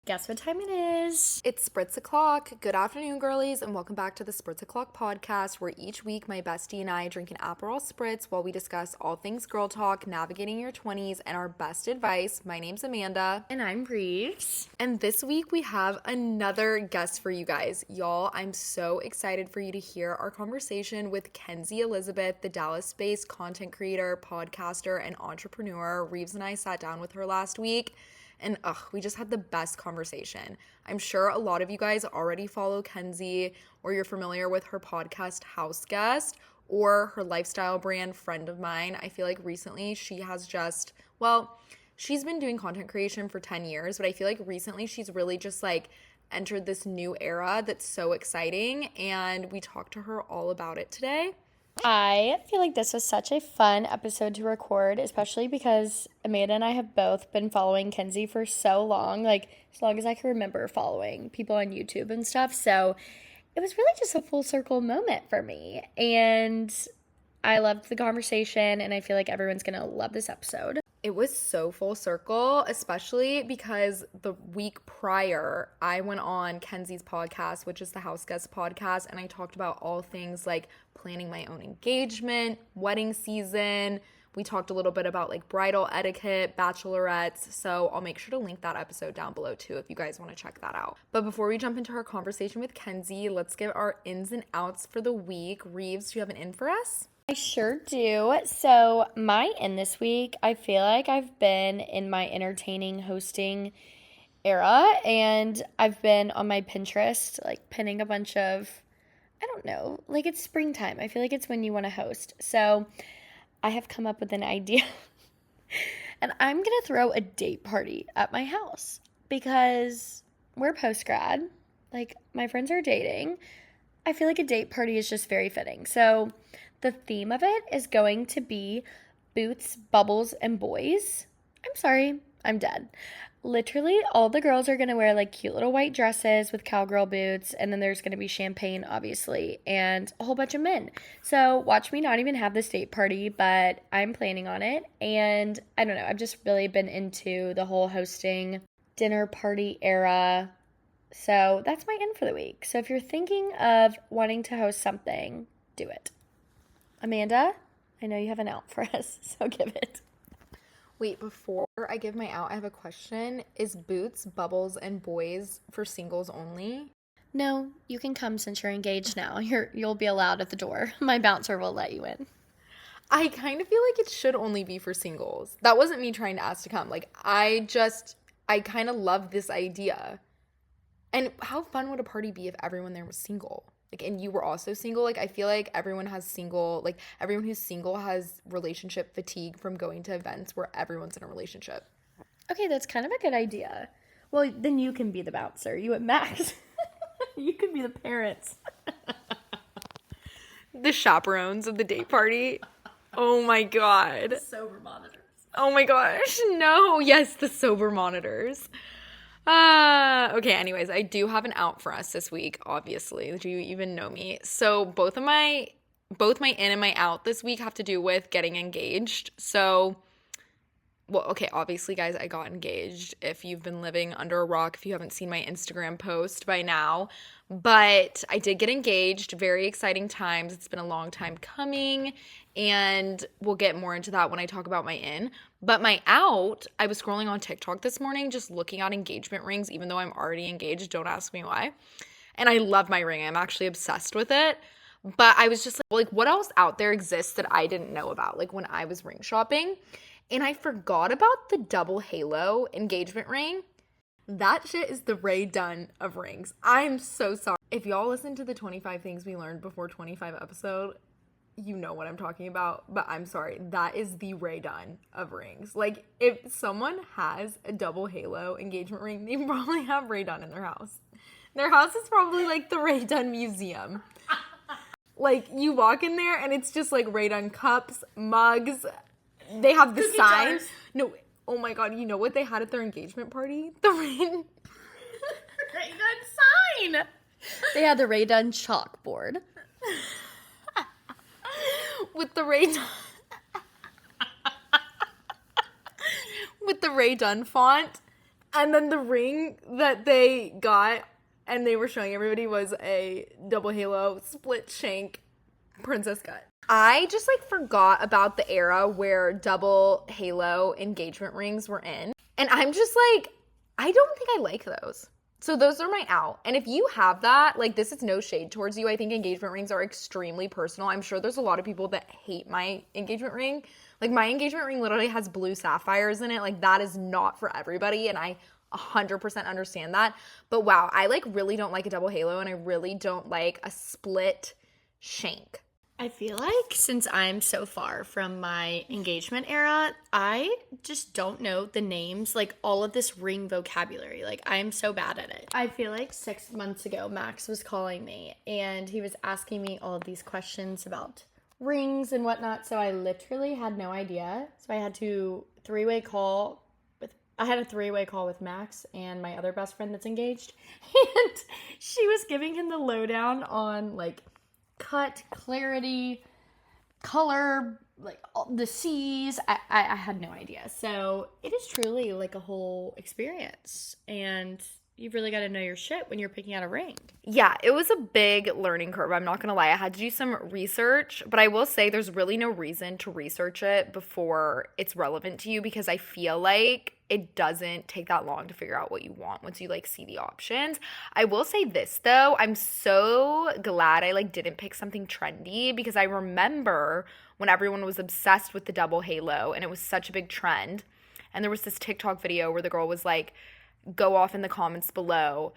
Guess what time it is? It's Spritz O'Clock. Good afternoon, girlies, and welcome back to the Spritz O'Clock podcast, where each week my bestie and I drink an Aperol Spritz while we discuss all things girl talk, navigating your 20s, and our best advice. My name's Amanda. And I'm Reeves. And this week we have another guest for you guys. Y'all, I'm so excited for you to hear our conversation with Kenzie Elizabeth, the Dallas-based content creator, podcaster, and entrepreneur. Reeves and I sat down with her last week. And we just had the best conversation. I'm sure a lot of you guys already follow Kenzie, or you're familiar with her podcast, House Guest, or her lifestyle brand, Friend of Mine. I feel like recently she has she's been doing content creation for 10 years, but I feel like recently she's really just entered this new era that's so exciting. And we talked to her all about it today. I feel like this was such a fun episode to record, especially because Amanda and I have both been following Kenzie for so long, as long as I can remember following people on YouTube and stuff. So it was really just a full circle moment for me. And I loved the conversation, and I feel like everyone's going to love this episode. It was so full circle, especially because the week prior, I went on Kenzie's podcast, which is the House Guest podcast, and I talked about all things like planning my own engagement, wedding season. We talked a little bit about bridal etiquette, bachelorettes, so I'll make sure to link that episode down below too if you guys want to check that out. But before we jump into our conversation with Kenzie, let's give our ins and outs for the week. Reeves, do you have an in for us? I sure do. So my in this week, I feel like I've been in my entertaining hosting era, and I've been on my Pinterest, pinning a bunch of, I don't know, it's springtime. I feel like it's when you want to host. So I have come up with an idea, and I'm going to throw a date party at my house because we're post-grad. My friends are dating. I feel like a date party is just very fitting. So the theme of it is going to be boots, bubbles, and boys. I'm sorry, I'm dead. Literally, all the girls are going to wear cute little white dresses with cowgirl boots, and then there's going to be champagne, obviously, and a whole bunch of men. So watch me not even have this date party, but I'm planning on it, and I don't know, I've just really been into the whole hosting dinner party era. So that's my in for the week. So if you're thinking of wanting to host something, do it. Amanda, I know you have an out for us, so give it. Wait, before I give my out, I have a question. Is boots, bubbles, and boys for singles only? No, you can come since you're engaged now. You'll be allowed at the door. My bouncer will let you in. I kind of feel like it should only be for singles. That wasn't me trying to ask to come. I kind of love this idea. And how fun would a party be if everyone there was single? And you were also single. I feel like everyone who's single has relationship fatigue from going to events where everyone's in a relationship. Okay, that's kind of a good idea. Well, then you can be the bouncer. You and Max. You can be the parents. The chaperones of the date party. Oh my god. The sober monitors. Oh my gosh. No. Yes, the sober monitors. Okay, anyways, I do have an out for us this week, obviously. Do you even know me? So both my in and my out this week have to do with getting engaged. So, obviously, guys, I got engaged. If you've been living under a rock, if you haven't seen my Instagram post by now. But I did get engaged. Very exciting times. It's been a long time coming. And we'll get more into that when I talk about my in. But my out, I was scrolling on TikTok this morning just looking at engagement rings, even though I'm already engaged. Don't ask me why. And I love my ring. I'm actually obsessed with it. But I was just what else out there exists that I didn't know about when I was ring shopping? And I forgot about the double halo engagement ring. That shit is the Ray Dunn of rings. I'm so sorry. If y'all listen to the 25 things we learned before 25 episode, you know what I'm talking about, but I'm sorry. That is the Ray Dunn of rings. If someone has a double halo engagement ring, they probably have Ray Dunn in their house. Their house is probably the Ray Dunn museum. You walk in there and it's just Ray Dunn cups, mugs. They have the sign. No, oh my god, you know what they had at their engagement party? The Ray Dunn sign. They had the Ray Dunn chalkboard. With the Ray Dunn with the Ray Dunn font. And then the ring that they got and they were showing everybody was a double halo split shank princess cut. I just like forgot about the era where double halo engagement rings were in. And I'm just like, I don't think I like those. So those are my out. And if you have that, like, this is no shade towards you. I think engagement rings are extremely personal. I'm sure there's a lot of people that hate my engagement ring. Like, my engagement ring literally has blue sapphires in it. Like, that is not for everybody. And I 100% understand that. But wow, I like really don't like a double halo and I really don't like a split shank. I feel like since I'm so far from my engagement era, I just don't know the names, like all of this ring vocabulary. Like, I'm so bad at it. I feel like 6 months ago, Max was calling me and he was asking me all of these questions about rings and whatnot. So I literally had no idea. So I had to three-way call with Max and my other best friend that's engaged. And she was giving him the lowdown on like cut, clarity, color, like the C's. I had no idea. So it is truly like a whole experience. And you've really got to know your shit when you're picking out a ring. Yeah, it was a big learning curve. I'm not going to lie. I had to do some research, but I will say there's really no reason to research it before it's relevant to you because I feel like it doesn't take that long to figure out what you want once you like see the options. I will say this though, I'm so glad I like didn't pick something trendy because I remember when everyone was obsessed with the double halo and it was such a big trend. And there was this TikTok video where the girl was like, go off in the comments below,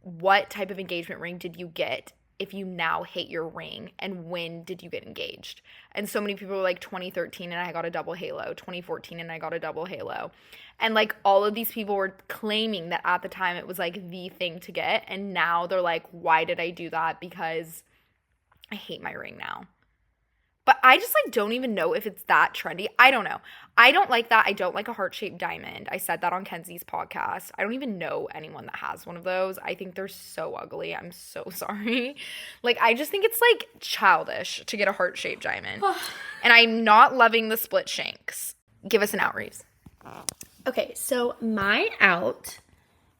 what type of engagement ring did you get if you now hate your ring, and when did you get engaged? And so many people were like 2013 and I got a double halo, 2014 and I got a double halo. And like all of these people were claiming that at the time it was like the thing to get, and now they're like, why did I do that? Because I hate my ring now. But I just like don't even know if it's that trendy. I don't know. I don't like that. I don't like a heart-shaped diamond. I said that on Kenzie's podcast. I don't even know anyone that has one of those. I think they're so ugly. I'm so sorry. Like, I just think it's like childish to get a heart-shaped diamond. And I'm not loving the split shanks. Give us an out, Reeves. Okay, so my out,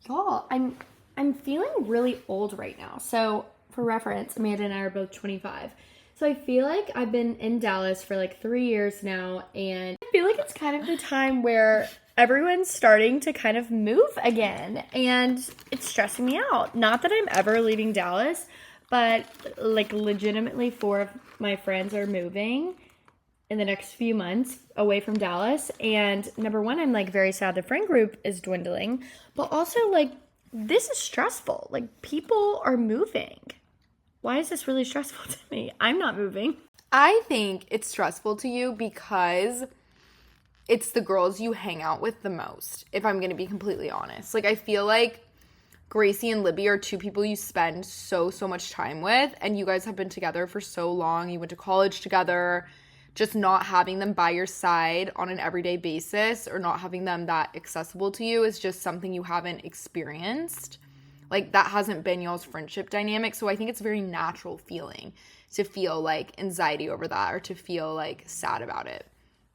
y'all, I'm feeling really old right now. So for reference, Amanda and I are both 25. So I feel like I've been in Dallas for like 3 years now, and I feel like it's kind of the time where everyone's starting to kind of move again, and it's stressing me out. Not that I'm ever leaving Dallas, but like legitimately 4 of my friends are moving in the next few months away from Dallas, and number one, I'm like very sad the friend group is dwindling, but also like this is stressful. Like, people are moving. Why is this really stressful to me? I'm not moving. I think it's stressful to you because it's the girls you hang out with the most, if I'm going to be completely honest. Like, I feel like Gracie and Libby are 2 people you spend so much time with, and you guys have been together for so long. You went to college together. Just not having them by your side on an everyday basis or not having them that accessible to you is just something you haven't experienced. Like, that hasn't been y'all's friendship dynamic. So I think it's a very natural feeling to feel like anxiety over that or to feel like sad about it.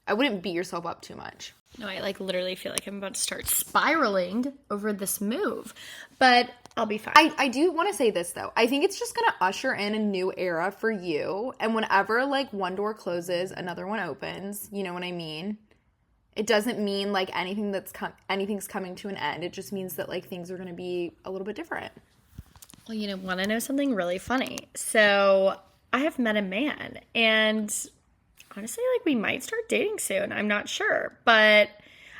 I wouldn't beat yourself up too much. No, I like literally feel like I'm about to start spiraling over this move, but I'll be fine. I do want to say this though. I think it's just going to usher in a new era for you. And whenever like one door closes, another one opens. You know what I mean? It doesn't mean like anything's coming to an end. It just means that like things are going to be a little bit different. Well, want to know something really funny? So I have met a man, and honestly, like, we might start dating soon. I'm not sure, but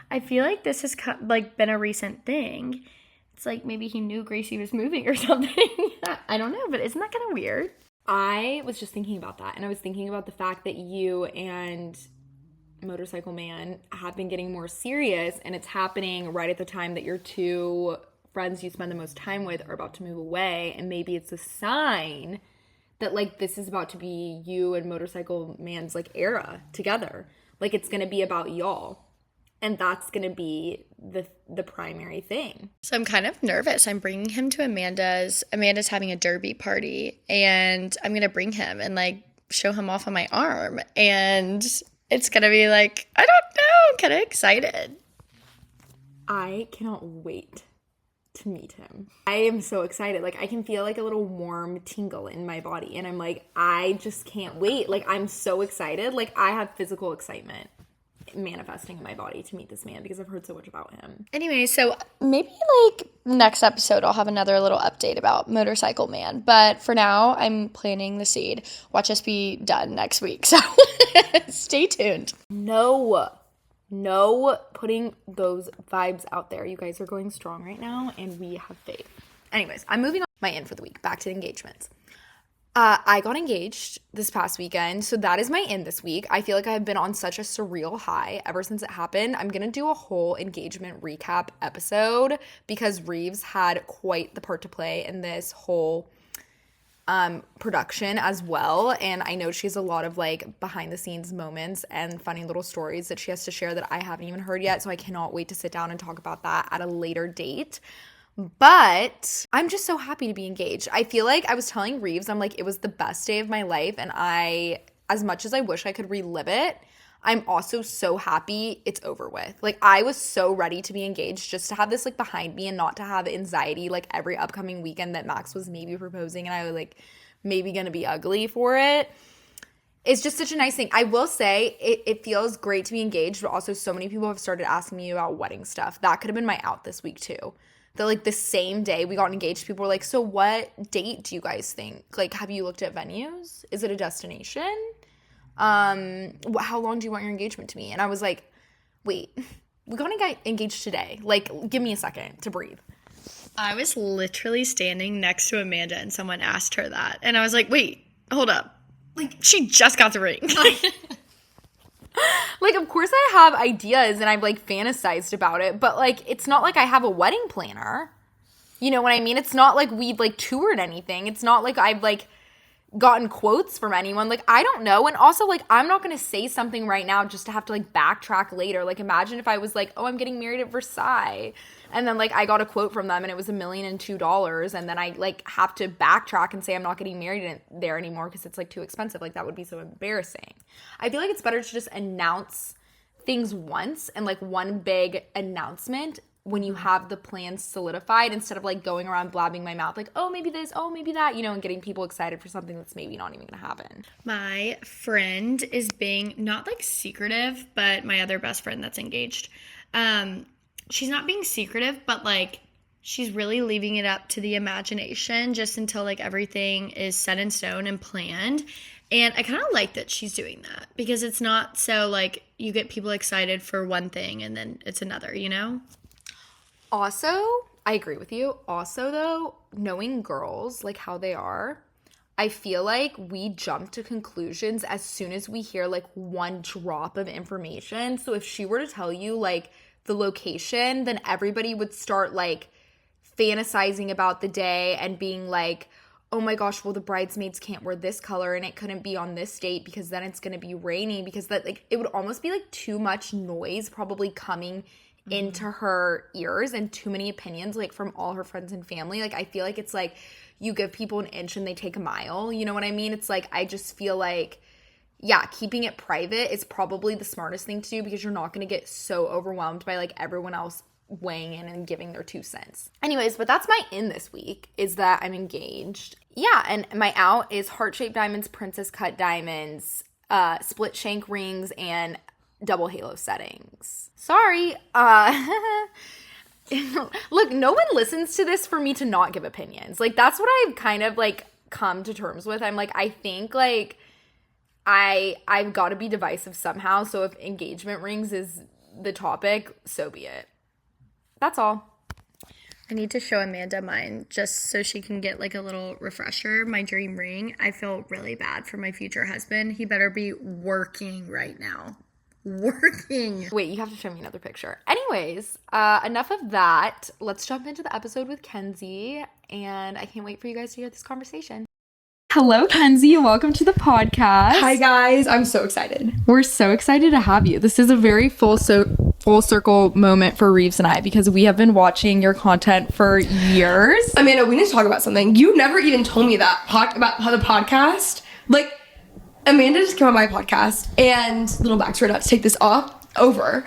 I feel like this has like been a recent thing. It's like maybe he knew Gracie was moving or something. I don't know, but isn't that kind of weird? I was just thinking about that, and I was thinking about the fact that you and Motorcycle Man have been getting more serious, and it's happening right at the time that your 2 friends you spend the most time with are about to move away, and maybe it's a sign that like this is about to be you and Motorcycle Man's like era together. Like, it's gonna be about y'all, and that's gonna be the primary thing. So I'm kind of nervous. I'm bringing him to Amanda's having a derby party, and I'm gonna bring him and like show him off on my arm, and it's gonna be like, I don't know, I'm kind of excited. I cannot wait to meet him. I am so excited. Like, I can feel like a little warm tingle in my body. And I'm like, I just can't wait. Like, I'm so excited. Like, I have physical excitement manifesting in my body to meet this man because I've heard so much about him. Anyway, so maybe like next episode I'll have another little update about Motorcycle Man. But for now, I'm planting the seed. Watch us be done next week. So stay tuned. No putting those vibes out there. You guys are going strong right now and we have faith. Anyways, I'm moving on my in for the week. Back to engagements. I got engaged this past weekend, so that is my in this week. I feel like I've been on such a surreal high ever since it happened. I'm going to do a whole engagement recap episode because Reeves had quite the part to play in this whole production as well, and I know she has a lot of like behind the scenes moments and funny little stories that she has to share that I haven't even heard yet, so I cannot wait to sit down and talk about that at a later date. But I'm just so happy to be engaged. I feel like I was telling Reeves, I'm like, it was the best day of my life, and I, as much as I wish I could relive it, I'm also so happy it's over with. Like, I was so ready to be engaged just to have this like behind me and not to have anxiety like every upcoming weekend that Max was maybe proposing and I was like maybe gonna be ugly for it. It's just such a nice thing. I will say it feels great to be engaged, but also so many people have started asking me about wedding stuff. That could have been my out this week too. That like the same day we got engaged, people were like, so what date do you guys think? Like, have you looked at venues? Is it a destination? How long do you want your engagement to be? And I was like, wait, we got engaged today. Like, give me a second to breathe. I was literally standing next to Amanda and someone asked her that. And I was like, wait, hold up. Like, she just got the ring. Like, of course I have ideas and I've, like, fantasized about it, but, like, it's not like I have a wedding planner. You know what I mean? It's not like we've, like, toured anything. It's not like I've, like, gotten quotes from anyone. Like, I don't know. And also, like, I'm not going to say something right now just to have to, like, backtrack later. Like, imagine if I was like, oh, I'm getting married at Versailles. And then, like, I got a quote from them and it was $1,002,000. And then I, like, have to backtrack and say I'm not getting married there anymore because it's, like, too expensive. Like, that would be so embarrassing. I feel like it's better to just announce things once and, like, one big announcement when you have the plans solidified instead of, like, going around blabbing my mouth like, oh, maybe this, oh, maybe that, you know, and getting people excited for something that's maybe not even going to happen. My friend is being not, like, secretive, but my other best friend that's engaged, she's not being secretive, but, like, she's really leaving it up to the imagination just until, like, everything is set in stone and planned. And I kind of like that she's doing that because it's not so, like, you get people excited for one thing and then it's another, you know? Also, I agree with you. Also, though, knowing girls, like, how they are, I feel like we jump to conclusions as soon as we hear, like, one drop of information. So if she were to tell you, like, the location, then everybody would start, like, fantasizing about the day and being like, oh my gosh, well, the bridesmaids can't wear this color and it couldn't be on this date because then it's going to be rainy, because that, like, it would almost be, like, too much noise probably coming into her ears and too many opinions, like, from all her friends and family. Like, I feel like it's like you give people an inch and they take a mile. You know what I mean? It's like, I just feel like, yeah, keeping it private is probably the smartest thing to do because you're not going to get so overwhelmed by, like, everyone else weighing in and giving their 2 cents. Anyways, but that's my in this week, is that I'm engaged. Yeah, and my out is heart-shaped diamonds, princess cut diamonds, split shank rings, and double halo settings. Sorry. Look, no one listens to this for me to not give opinions. Like, that's what I've kind of, like, come to terms with. I'm like, I think, like, I've got to be divisive somehow. So if engagement rings is the topic, so be it. That's all. I need to show Amanda mine just so she can get, like, a little refresher. My dream ring. I feel really bad for my future husband. He better be working right now. Working. Wait, you have to show me another picture. Anyways, enough of that. Let's jump into the episode with Kenzie, and I can't wait for you guys to hear this conversation. Hello, Kenzie. Welcome to the podcast. Hi, guys. I'm so excited. We're so excited to have you. This is a very full circle moment for Reeves and I because we have been watching your content for years. Amanda, we need to talk about something. You never even told me that about how the podcast, like, Amanda just came on my podcast, and little backstory, not to take this over,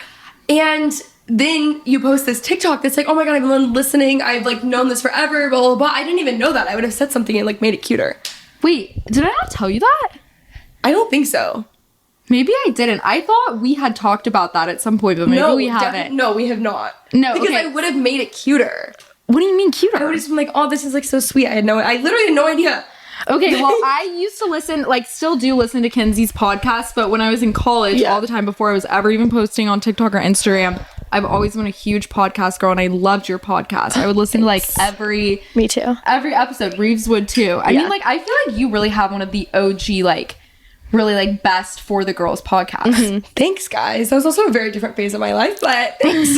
and then you post this TikTok that's like, oh my God, I've been listening. I've like known this forever, blah, blah, blah. I didn't even know that. I would have said something and like made it cuter. Wait, did I not tell you that? I don't think so. Maybe I didn't. I thought we had talked about that at some point, but maybe we haven't. No, we have not. No, because okay. I would have made it cuter. What do you mean cuter? I would have just been like, oh, this is like so sweet. I literally had no idea. Okay, well, I used to listen, like, still do listen to Kenzie's podcast, but when I was in college, all the time before I was ever even posting on TikTok or Instagram, I've always been a huge podcast girl, and I loved your podcast. I would listen to, like, every... Me too. Every episode. Reeves would, too. I mean, like, I feel like you really have one of the OG, like, really, like, best for the girls podcast. Thanks, guys. That was also a very different phase of my life, but thanks.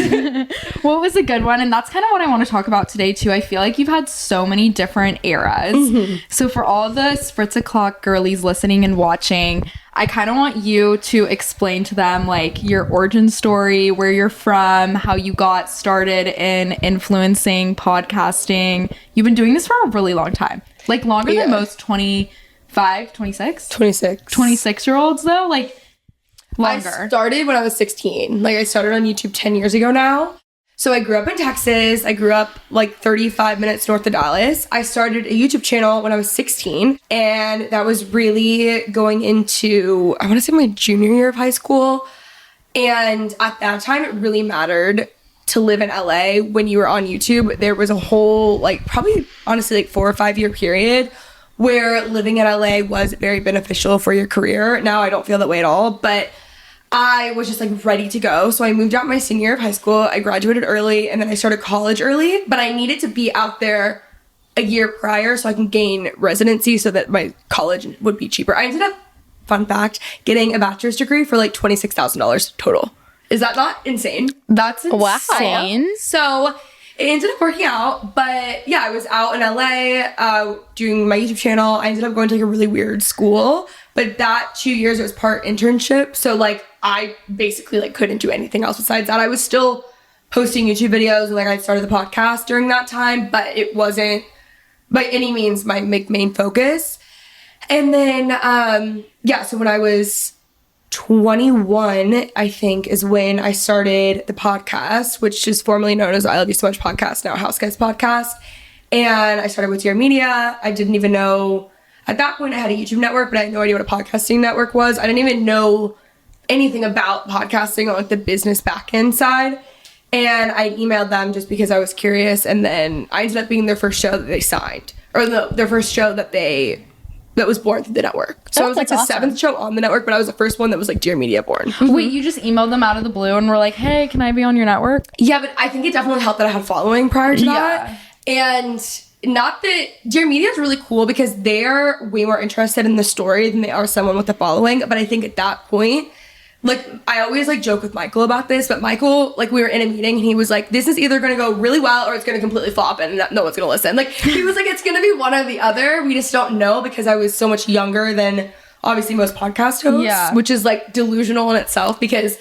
Well, it was a good one, and that's kind of what I want to talk about today, too. I feel like you've had so many different eras. So for all the Spritz O'Clock girlies listening and watching, I kind of want you to explain to them, like, your origin story, where you're from, how you got started in influencing podcasting. You've been doing this for a really long time. Like, longer than most 26 year olds, though. Like, longer. I started when I was 16. Like, I started on YouTube 10 years ago now. So I grew up in Texas. I grew up like 35 minutes north of Dallas. I started a YouTube channel when I was 16. And that was really going into, I want to say, my junior year of high school. And at that time, it really mattered to live in LA when you were on YouTube. There was a whole, like, probably honestly, like 4 or 5 year period where living in LA was very beneficial for your career. Now I don't feel that way at all, but I was just like ready to go. So I moved out my senior year of high school. I graduated early and then I started college early, but I needed to be out there a year prior so I can gain residency so that my college would be cheaper. I ended up, fun fact, getting a bachelor's degree for like $26,000 total. Is that not insane? That's insane. So it ended up working out, but yeah, I was out in LA doing my YouTube channel. I ended up going to like a really weird school, but that 2 years it was part internship. So like I basically like couldn't do anything else besides that. I was still posting YouTube videos and like I started the podcast during that time, but it wasn't by any means my main focus. And then so when I was 21, I think, is when I started the podcast, which is formerly known as I Love You So Much Podcast, now House Guys Podcast. And I started with Dear Media. I didn't even know, at that point I had a YouTube network, but I had no idea what a podcasting network was. I didn't even know anything about podcasting on like the business back end side. And I emailed them just because I was curious. And then I ended up being their first show that they signed, or their first show that was born through the network. So I was like the seventh show on the network, but I was the first one that was like Dear Media born. Wait, you just emailed them out of the blue and were like, hey, can I be on your network? Yeah, but I think it definitely helped that I had following prior to that. And not that Dear Media is really cool because they're way more interested in the story than they are someone with a following. But I think at that point, like, I always like joke with Michael about this, but Michael, like, we were in a meeting and he was like, this is either going to go really well or it's going to completely flop and no one's going to listen. Like, he was like, it's going to be one or the other. We just don't know because I was so much younger than obviously most podcast hosts, which is like delusional in itself because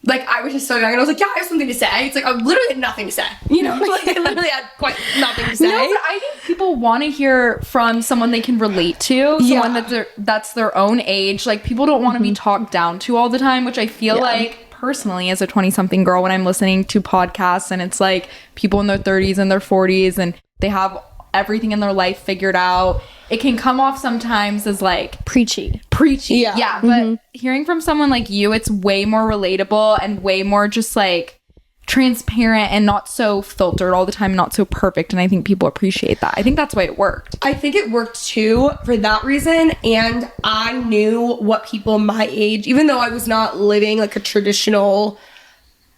like I was just so young and I was like, yeah, I have something to say. It's like I literally had nothing to say, you know, like I literally had quite nothing to say. No, but I think people want to hear from someone they can relate to, someone that's their own age. Like people don't want to be talked down to all the time, which I feel like personally as a 20-something girl when I'm listening to podcasts and it's like people in their 30s and their 40s and they have everything in their life figured out, it can come off sometimes as like preachy. Yeah, but hearing from someone like you, it's way more relatable and way more just like transparent and not so filtered all the time, not so perfect. And I think people appreciate that. I think that's why it worked. I think it worked too for that reason. And I knew what people my age, even though I was not living like a traditional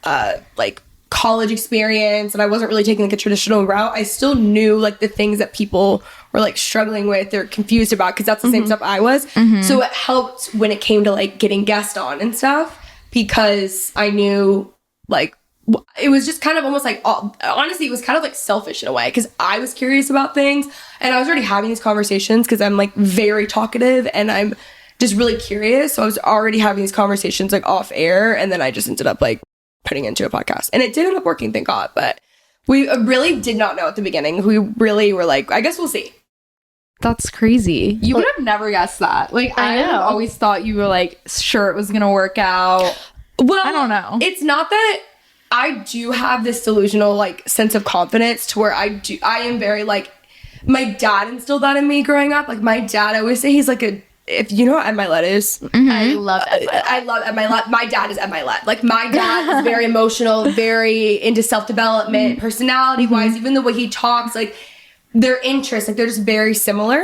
like college experience and I wasn't really taking like a traditional route, I still knew like the things that people were like struggling with, they're confused about, because that's the same stuff I was. So it helped when it came to like getting guests on and stuff, because I knew like it was just kind of almost like, honestly, it was kind of like selfish in a way, because I was curious about things and I was already having these conversations because I'm like very talkative and I'm just really curious. So I was already having these conversations like off air, and then I just ended up like putting into a podcast, and it did end up working, thank God. But we really did not know at the beginning. We really were like, I guess we'll see. That's crazy. You would have never guessed that. Like, I always thought you were like sure it was gonna work out. Well, I don't know. It's not that I do have this delusional like sense of confidence to where I am very like, my dad instilled that in me growing up. Like my dad, I always say he's like if you know what Ed Milet is. I love Ed Milet. I love Ed Milet. My dad is Ed Milet. Like my dad is very emotional, very into self-development, personality-wise, even the way he talks, like their interests, like they're just very similar.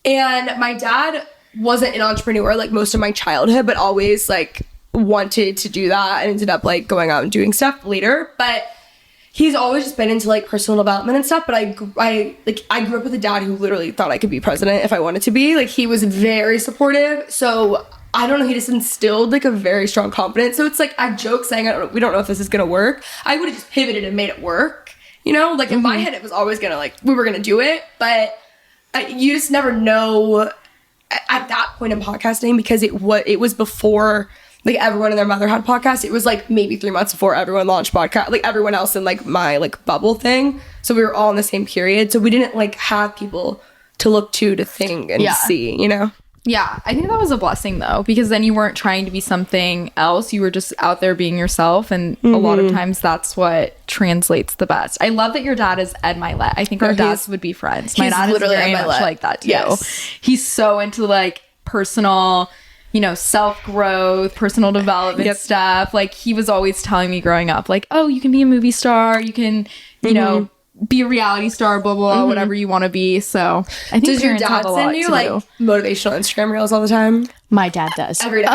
And my dad wasn't an entrepreneur like most of my childhood, but always like wanted to do that and ended up like going out and doing stuff later. But he's always just been into like personal development and stuff. But I grew up with a dad who literally thought I could be president if I wanted to be. Like he was very supportive. So I don't know, he just instilled like a very strong confidence. So it's like I joke saying we don't know if this is gonna work. I would have just pivoted and made it work. You know, like in my head it was always gonna like we were gonna do it, but you just never know at that point in podcasting because it was before like everyone and their mother had podcasts. It was like maybe 3 months before everyone launched podcast, like everyone else in like my like bubble thing. So we were all in the same period. So we didn't like have people to look to think and see, you know? Yeah, I think that was a blessing though, because then you weren't trying to be something else. You were just out there being yourself. And a lot of times that's what translates the best. I love that your dad is Ed Milet. I think our dads would be friends. My dad is very much like that too. Yes. He's so into like personal, you know, self-growth, personal development stuff. Like he was always telling me growing up, like, oh, you can be a movie star. You can, you know, be a reality star, blah, blah, whatever you want to be. So I think does your dad send you like motivational Instagram reels all the time? My dad does. Every day.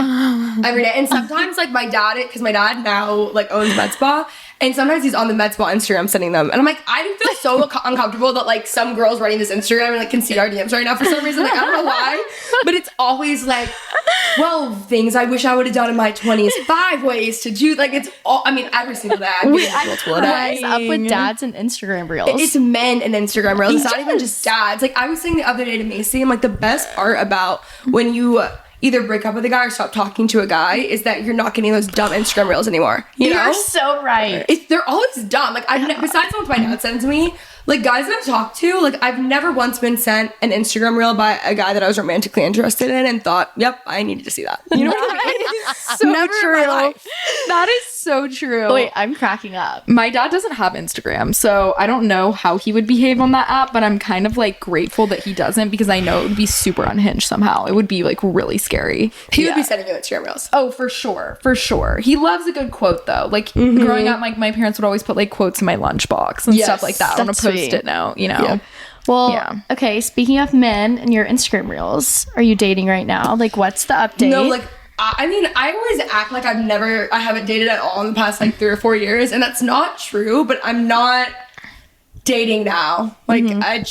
Every day. And sometimes like my dad, because my dad now like owns Med Spa, and sometimes he's on the Med Spa Instagram sending them. And I'm like, I feel so uncomfortable that like some girls writing this Instagram and like can see our DMs right now for some reason. Like I don't know why, but it's always like, well, things I wish I would have done in my 20s, 5 ways to do, like it's all, I mean, every single day. What is up with dads and Instagram reels? It's men and Instagram reels. It's not even just dads. Like I was saying the other day to Macy, I'm like, the best part about when you either break up with a guy or stop talking to a guy is that you're not getting those dumb Instagram reels anymore. You know? You're so right. They're always dumb. Like besides the ones my dad sends me, like guys that I've talked to, like I've never once been sent an Instagram reel by a guy that I was romantically interested in and thought, yep, I needed to see that. You know what I mean? So Never true. in my life. That is so true. Wait, I'm cracking up. My dad doesn't have Instagram, so I don't know how he would behave on that app, but I'm kind of like grateful that he doesn't because I know it would be super unhinged somehow. It would be like really scary. He would be sending you Instagram reels. Oh, for sure. For sure. He loves a good quote though. Like growing up, like my parents would always put like quotes in my lunchbox and stuff like that on a post-it note, you know? Yeah. Well, okay, speaking of men and your Instagram reels, are you dating right now? Like, what's the update? No, like, I mean, I always act like I haven't dated at all in the past like 3 or 4 years, and that's not true, but I'm not dating now. Like, I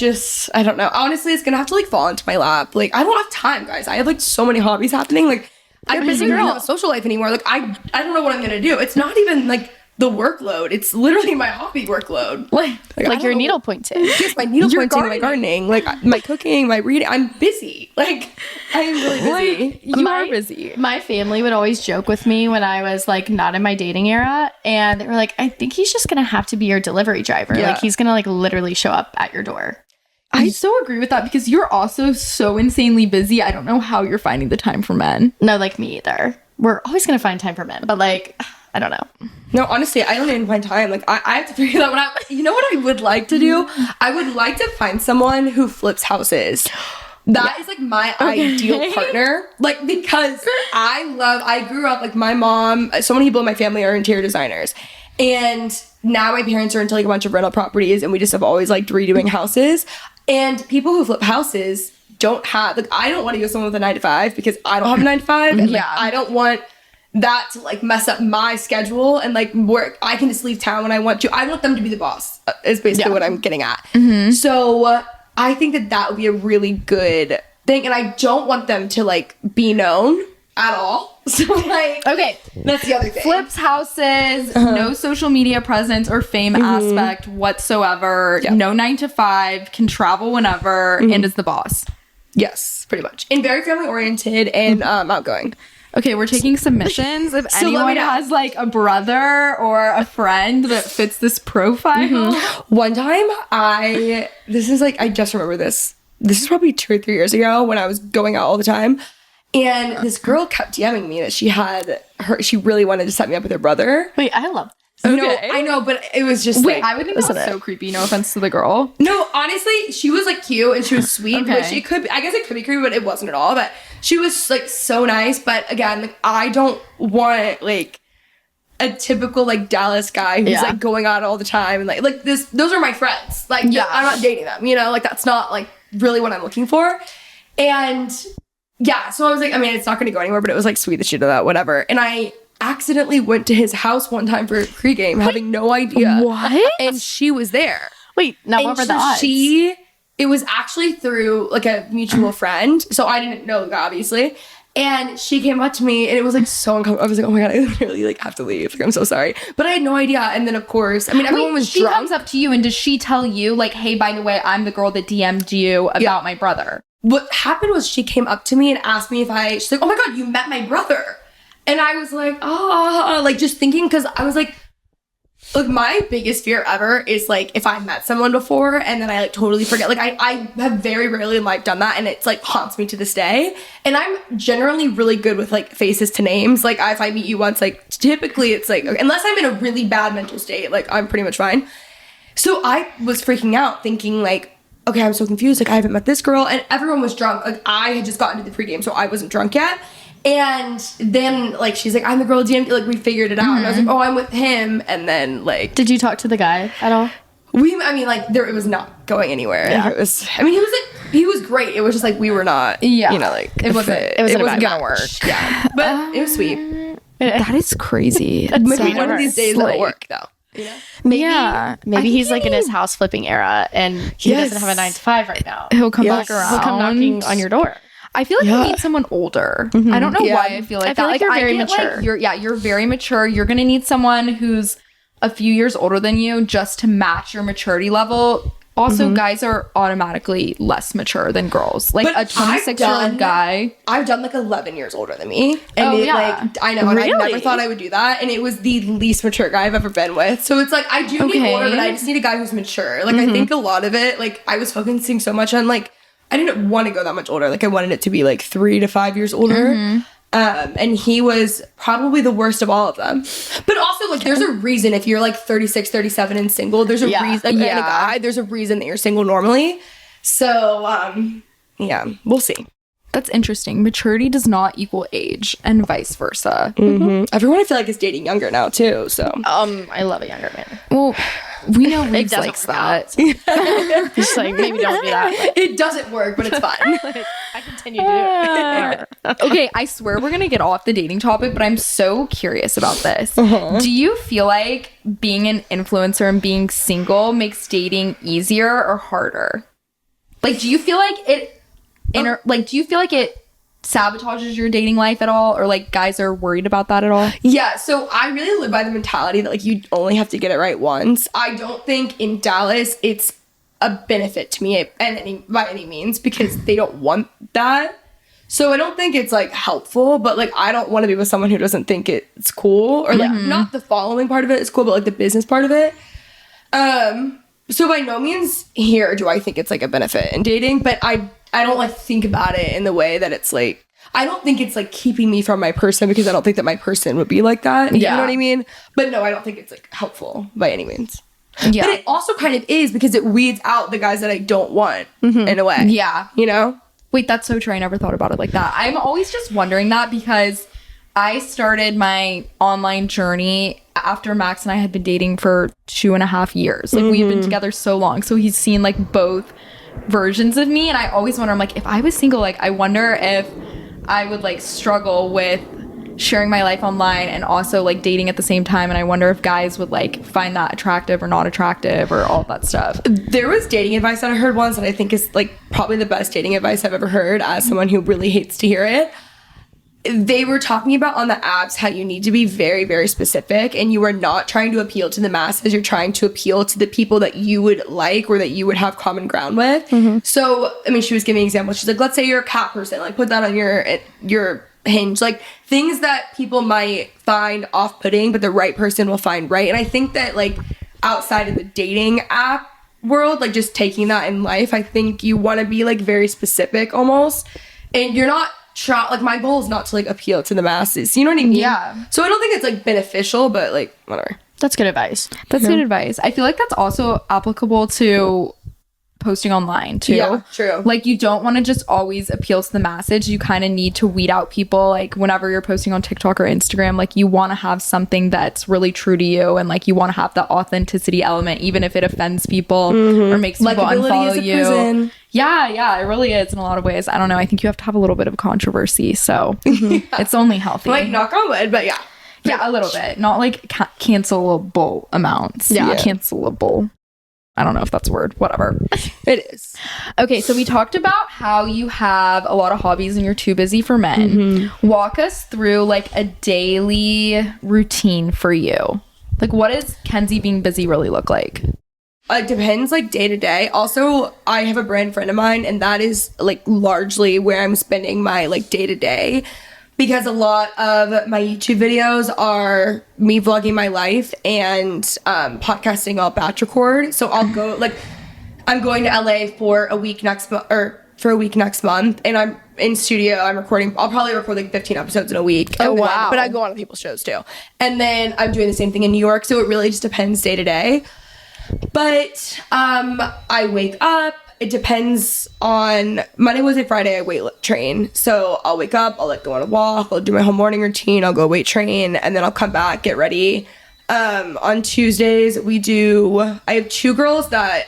don't know. Honestly, it's gonna have to like fall into my lap. Like, I don't have time, guys. I have like so many hobbies happening. Like, I don't even have a social life anymore. Like, I don't know what I'm gonna do. It's not even like the workload. It's literally my hobby workload. Like your needlepointing. Just my needlepointing, my gardening, like my cooking, my reading. I'm busy. Like I am really busy. You are busy. My family would always joke with me when I was like not in my dating era, and they were like, I think he's just gonna have to be your delivery driver. Yeah. Like he's gonna like literally show up at your door. I so agree with that because you're also so insanely busy. I don't know how you're finding the time for men. No, like me either. We're always gonna find time for men, but like I don't know. No, honestly, I don't even find time. Like, I have to figure that one out. You know what I would like to do? I would like to find someone who flips houses. That is like my ideal partner. Like, because I grew up, like my mom, so many people in my family are interior designers. And now my parents are into like a bunch of rental properties and we just have always liked redoing houses. And people who flip houses don't have, like, I don't want to go someone with a 9-to-5 because I don't have a 9-to-5. And like, I don't want that to like mess up my schedule and like work. I can just leave town when I want to. I want them to be the boss is basically what I'm getting at. So I think that would be a really good thing. And I don't want them to like be known at all. So like, Okay. that's the other thing. Flips houses, no social media presence or fame aspect whatsoever, no 9-to-5, can travel whenever, and is the boss. Yes, pretty much. And very family oriented and outgoing. Okay, we're taking submissions. If So let me anyone know. has like a brother or a friend that fits this profile. One time I just remember this. This is probably 2 or 3 years ago when I was going out all the time. And this girl kept DMing me that she really wanted to set me up with her brother. Wait, I love No, I know, but it was just Wait, like, I would think that was so creepy. No offense to the girl. no, honestly, she was like cute and she was sweet, Okay. which it could be, I guess it could be creepy, but it wasn't at all. But she was like so nice. But again, like I don't want like a typical like Dallas guy who's like going out all the time and like this. Those are my friends. Like, Yeah. I'm not dating them. You know, like that's not like really what I'm looking for. And yeah, so I was like, I mean, it's not going to go anywhere, but it was like sweet that she did that, whatever. And I accidentally went to his house one time for pregame, having no idea. What? And she was there. Wait, now And what were so the odds? it was actually through like a mutual friend. So I didn't know the guy, obviously. And she came up to me and it was like so uncomfortable. I was like, oh my God, I literally like have to leave. Like, I'm so sorry. But I had no idea. And then of course, I mean, everyone was she drunk. comes up to you and does she tell you like, hey, by the way, I'm the girl that DM'd you about my brother? What happened was she came up to me and asked me if she's like, oh my God, you met my brother. And I was like, oh, like just thinking, because I was like my biggest fear ever is like if I met someone before and then I like totally forget. Like I have very rarely in life done that, and it's like haunts me to this day. And I'm generally really good with like faces to names. Like if I meet you once, like typically it's like, okay, unless I'm in a really bad mental state, like I'm pretty much fine. So I was freaking out thinking like, okay, I'm so confused. Like I haven't met this girl, and everyone was drunk. Like I had just gotten to the pregame, so I wasn't drunk yet. And then like she's like, I'm the girl DM'd. Like we figured it out, and I was like, oh, I'm with him. And then like, Did you talk to the guy at all? I mean, like it was not going anywhere. Yeah. It was. I mean, he was great. It was just like we were not. Yeah. You know, like It wasn't- fit. it wasn't gonna gonna work. Yeah, but it was sweet. That is crazy. Maybe one of these days it'll work though. You know? Maybe he's like in his house flipping era and he doesn't have a 9 to 5 right now. He'll come Yes. back around. He'll come knocking on your door. I feel like you need someone older. I don't know Yeah. why I feel like I feel that. like you're very get, mature. You're very mature. You're gonna need someone who's a few years older than you just to match your maturity level. Also, guys are automatically less mature than girls. Like But a 26-year-old guy. I've done like 11 years older than me. And Oh, it, yeah. like, I know, and I never Really? thought I would do that. And it was the least mature guy I've ever been with. So it's like, I do need Okay. older, but I just need a guy who's mature. Like, I think a lot of it, like, I was focusing so much on, like, I didn't want to go that much older. Like, I wanted it to be, like, 3 to 5 years older. And he was probably the worst of all of them. But also, like, there's a reason if you're, like, 36, 37 and single, there's a reason, like, and a guy, there's a reason that you're single normally. So, yeah, we'll see. That's interesting. Maturity does not equal age, and vice versa. Everyone I feel like is dating younger now, too, so. I love a younger man. Well, we know Reeves doesn't likes work that. Just like maybe don't do that. It doesn't work, but it's fun. I continue to do it. Okay, I swear we're gonna get off the dating topic, but I'm so curious about this. Do you feel like being an influencer and being single makes dating easier or harder? Like, do you feel like do you feel like it sabotages your dating life at all, or like guys are worried about that at all? Yeah, so I really live by the mentality that like you only have to get it right once. I don't think in Dallas it's a benefit to me by any means, because they don't want that. So I don't think it's like helpful, but like I don't want to be with someone who doesn't think it's cool, or like not the following part of it is cool, but like the business part of it. So by no means here do I think it's like a benefit in dating, but I don't like think about it in the way that it's like, I don't think it's like keeping me from my person, because I don't think that my person would be like that. You know what I mean? But no, I don't think it's like helpful by any means. Yeah. But it also kind of is, because it weeds out the guys that I don't want in a way. Yeah. You know? Wait, that's so true. I never thought about it like that. I'm always just wondering that, because I started my online journey after Max and I had been dating for 2.5 years. Like, we've been together so long. So he's seen like both versions of me. And I always wonder, I'm like, if I was single, like, I wonder if I would like struggle with sharing my life online and also like dating at the same time. And I wonder if guys would like find that attractive or not attractive or all that stuff. There was dating advice that I heard once that I think is like probably the best dating advice I've ever heard, as someone who really hates to hear it. They were talking about on the apps how you need to be very, very specific, and you are not trying to appeal to the masses. You're trying to appeal to the people that you would like or that you would have common ground with. So, I mean, she was giving an example. She's like, let's say you're a cat person, like put that on your Hinge, like things that people might find off-putting, but the right person will find right. And I think that like outside of the dating app world, like just taking that in life, I think you want to be like very specific almost, and you're not like my goal is not to like appeal to the masses, you know what I mean? Yeah. So I don't think it's like beneficial, but like whatever. That's good advice. That's good advice. I feel like that's also applicable to posting online too. Yeah, true. Like you don't want to just always appeal to the masses. You kind of need to weed out people. Like whenever you're posting on TikTok or Instagram, like you want to have something that's really true to you, and like you want to have the authenticity element, even if it offends people or makes people unfollow you. Prison. Yeah, it really is in a lot of ways. I don't know. I think you have to have a little bit of controversy, so it's only healthy. Like knock on wood, but yeah. Yeah, a little bit. Not like cancelable amounts. Yeah. Cancelable. I don't know if that's a word. Whatever. It is. Okay, so we talked about how you have a lot of hobbies and you're too busy for men. Walk us through like a daily routine for you. Like what does Kenzie being busy really look like? It depends like day to day. Also, I have a brand friend of mine, and that is like largely where I'm spending my like day to day. Because a lot of my YouTube videos are me vlogging my life and podcasting. I'll batch record. So I'll go like I'm going to LA for a week next month, and I'm in studio. I'm recording. I'll probably record like 15 episodes in a week. Oh, wow. But I go on other people's shows too. And then I'm doing the same thing in New York. So it really just depends day to day. But I wake up. It depends on Monday, Wednesday, Friday, I weight train. So I'll wake up, I'll like go on a walk, I'll do my whole morning routine, I'll go weight train, and then I'll come back, get ready. On Tuesdays, I have 2 girls that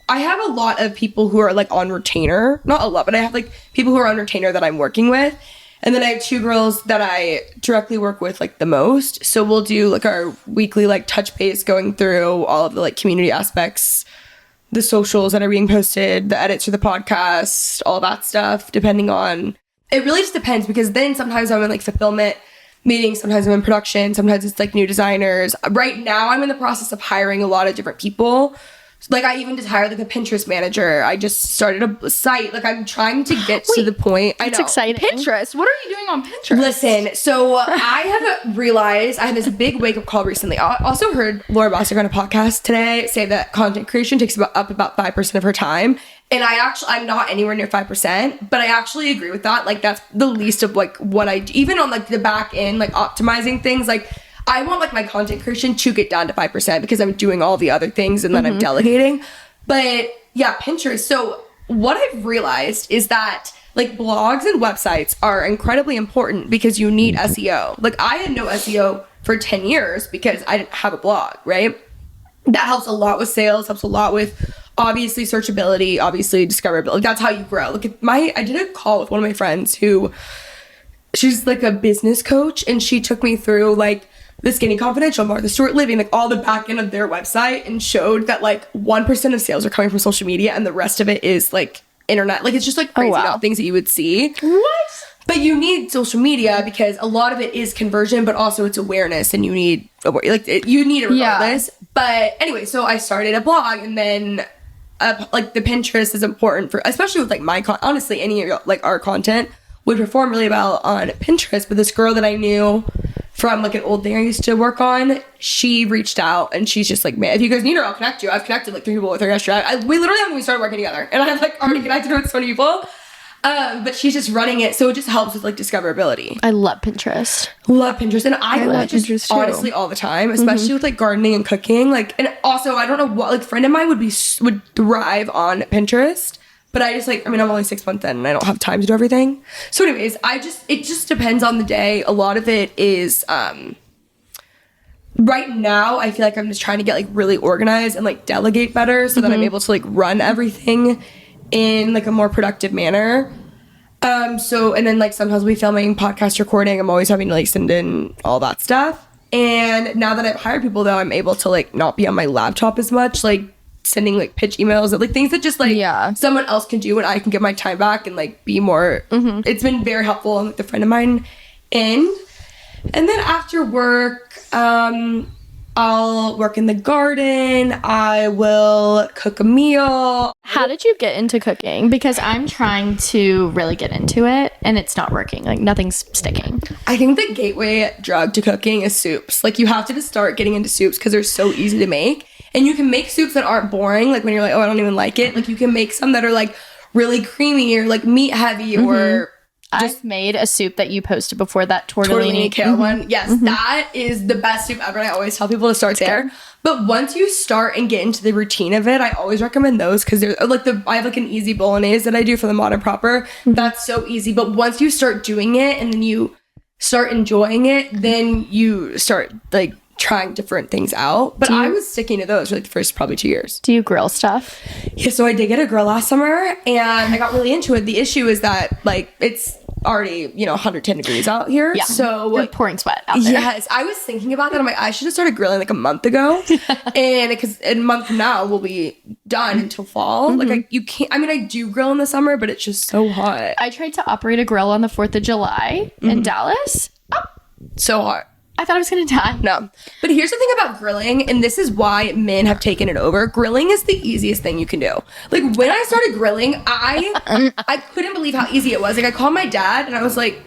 I have a lot of people who are like on retainer. Not a lot, but I have like people who are on retainer that I'm working with. And then I have 2 girls that I directly work with like the most. So we'll do like our weekly like touch base, going through all of the like community aspects, the socials that are being posted, the edits for the podcast, all that stuff, depending on... It really just depends, because then sometimes I'm in like fulfillment meetings, sometimes I'm in production, sometimes it's like new designers. Right now I'm in the process of hiring a lot of different people. Like I even just hired like a Pinterest manager. I just started a site. Like I'm trying to get to the point. I know. It's exciting. Pinterest. What are you doing on Pinterest? Listen, so I have realized I had this big wake up call recently. I also heard Laura Bossick on a podcast today say that content creation takes up about 5% of her time. And I'm not anywhere near 5%, but I actually agree with that. Like that's the least of like what I do. Even on like the back end, like optimizing things, like I want like my content creation to get down to 5% because I'm doing all the other things and then I'm delegating. But yeah, Pinterest. So what I've realized is that like blogs and websites are incredibly important because you need SEO. Like I had no SEO for 10 years because I didn't have a blog, right? That helps a lot with sales, helps a lot with obviously searchability, obviously discoverability. That's how you grow. Look at I did a call with one of my friends she's like a business coach, and she took me through like the Skinny Confidential, Martha Stewart Living, like all the back end of their website, and showed that like 1% of sales are coming from social media and the rest of it is like internet. Like it's just like crazy about things that you would see. What? But you need social media because a lot of it is conversion, but also it's awareness, and you need you need it regardless. Yeah. But anyway, so I started a blog, and then like the Pinterest is important for, especially with like honestly any of like our content would perform really well on Pinterest. But this girl that I knew from like an old thing I used to work on, she reached out and she's just like, man, if you guys need her, I'll connect you. I've connected like 3 people with her yesterday. We literally haven't even started working together, and I've like already connected with so many people. But she's just running it, so it just helps with like discoverability. I love Pinterest. Love Pinterest, and I love Pinterest Pinterest too. Honestly all the time, especially with like gardening and cooking. Like, and also I don't know what, like a friend of mine would thrive on Pinterest, but I just like, I mean, I'm only 6 months in and I don't have time to do everything. So anyways, it just depends on the day. A lot of it is right now I feel like I'm just trying to get like really organized and like delegate better so that I'm able to like run everything in like a more productive manner. So, and then like sometimes we filming, podcast recording, I'm always having to like send in all that stuff. And now that I've hired people though, I'm able to like not be on my laptop as much, like sending like pitch emails, like things that just like someone else can do and I can get my time back and like be more, it's been very helpful. I'm with a friend of mine and then after work, I'll work in the garden. I will cook a meal. How did you get into cooking? Because I'm trying to really get into it and it's not working. Like nothing's sticking. I think the gateway drug to cooking is soups. Like you have to just start getting into soups because they're so easy to make. And you can make soups that aren't boring. Like when you're like, oh, I don't even like it. Like you can make some that are like really creamy or like meat heavy or I've made a soup that you posted before, that tortellini tortellini. kale one. Yes, that is the best soup ever. And I always tell people to start there. But once you start and get into the routine of it, I always recommend those because there's like I have like an easy bolognese that I do for the Modern Proper. That's so easy. But once you start doing it and then you start enjoying it, then you start like trying different things out. But I was sticking to those for like the first probably 2 years. Do you grill stuff? Yeah, so I did get a grill last summer and I got really into it. The issue is that like it's already 110 degrees out here. Yeah. So You're pouring sweat out there. yes, I was thinking about that. I'm like, I should have started grilling like a month ago, and because a month from now we'll be done until fall. Like you can't. I mean, I do grill in the summer, but it's just so hot. I tried to operate a grill on the 4th of July in Dallas. So hot. I thought I was going to die. No. But here's the thing about grilling, and this is why men have taken it over. Grilling is the easiest thing you can do. Like, when I started grilling, I couldn't believe how easy it was. Like, I called my dad, and I was like,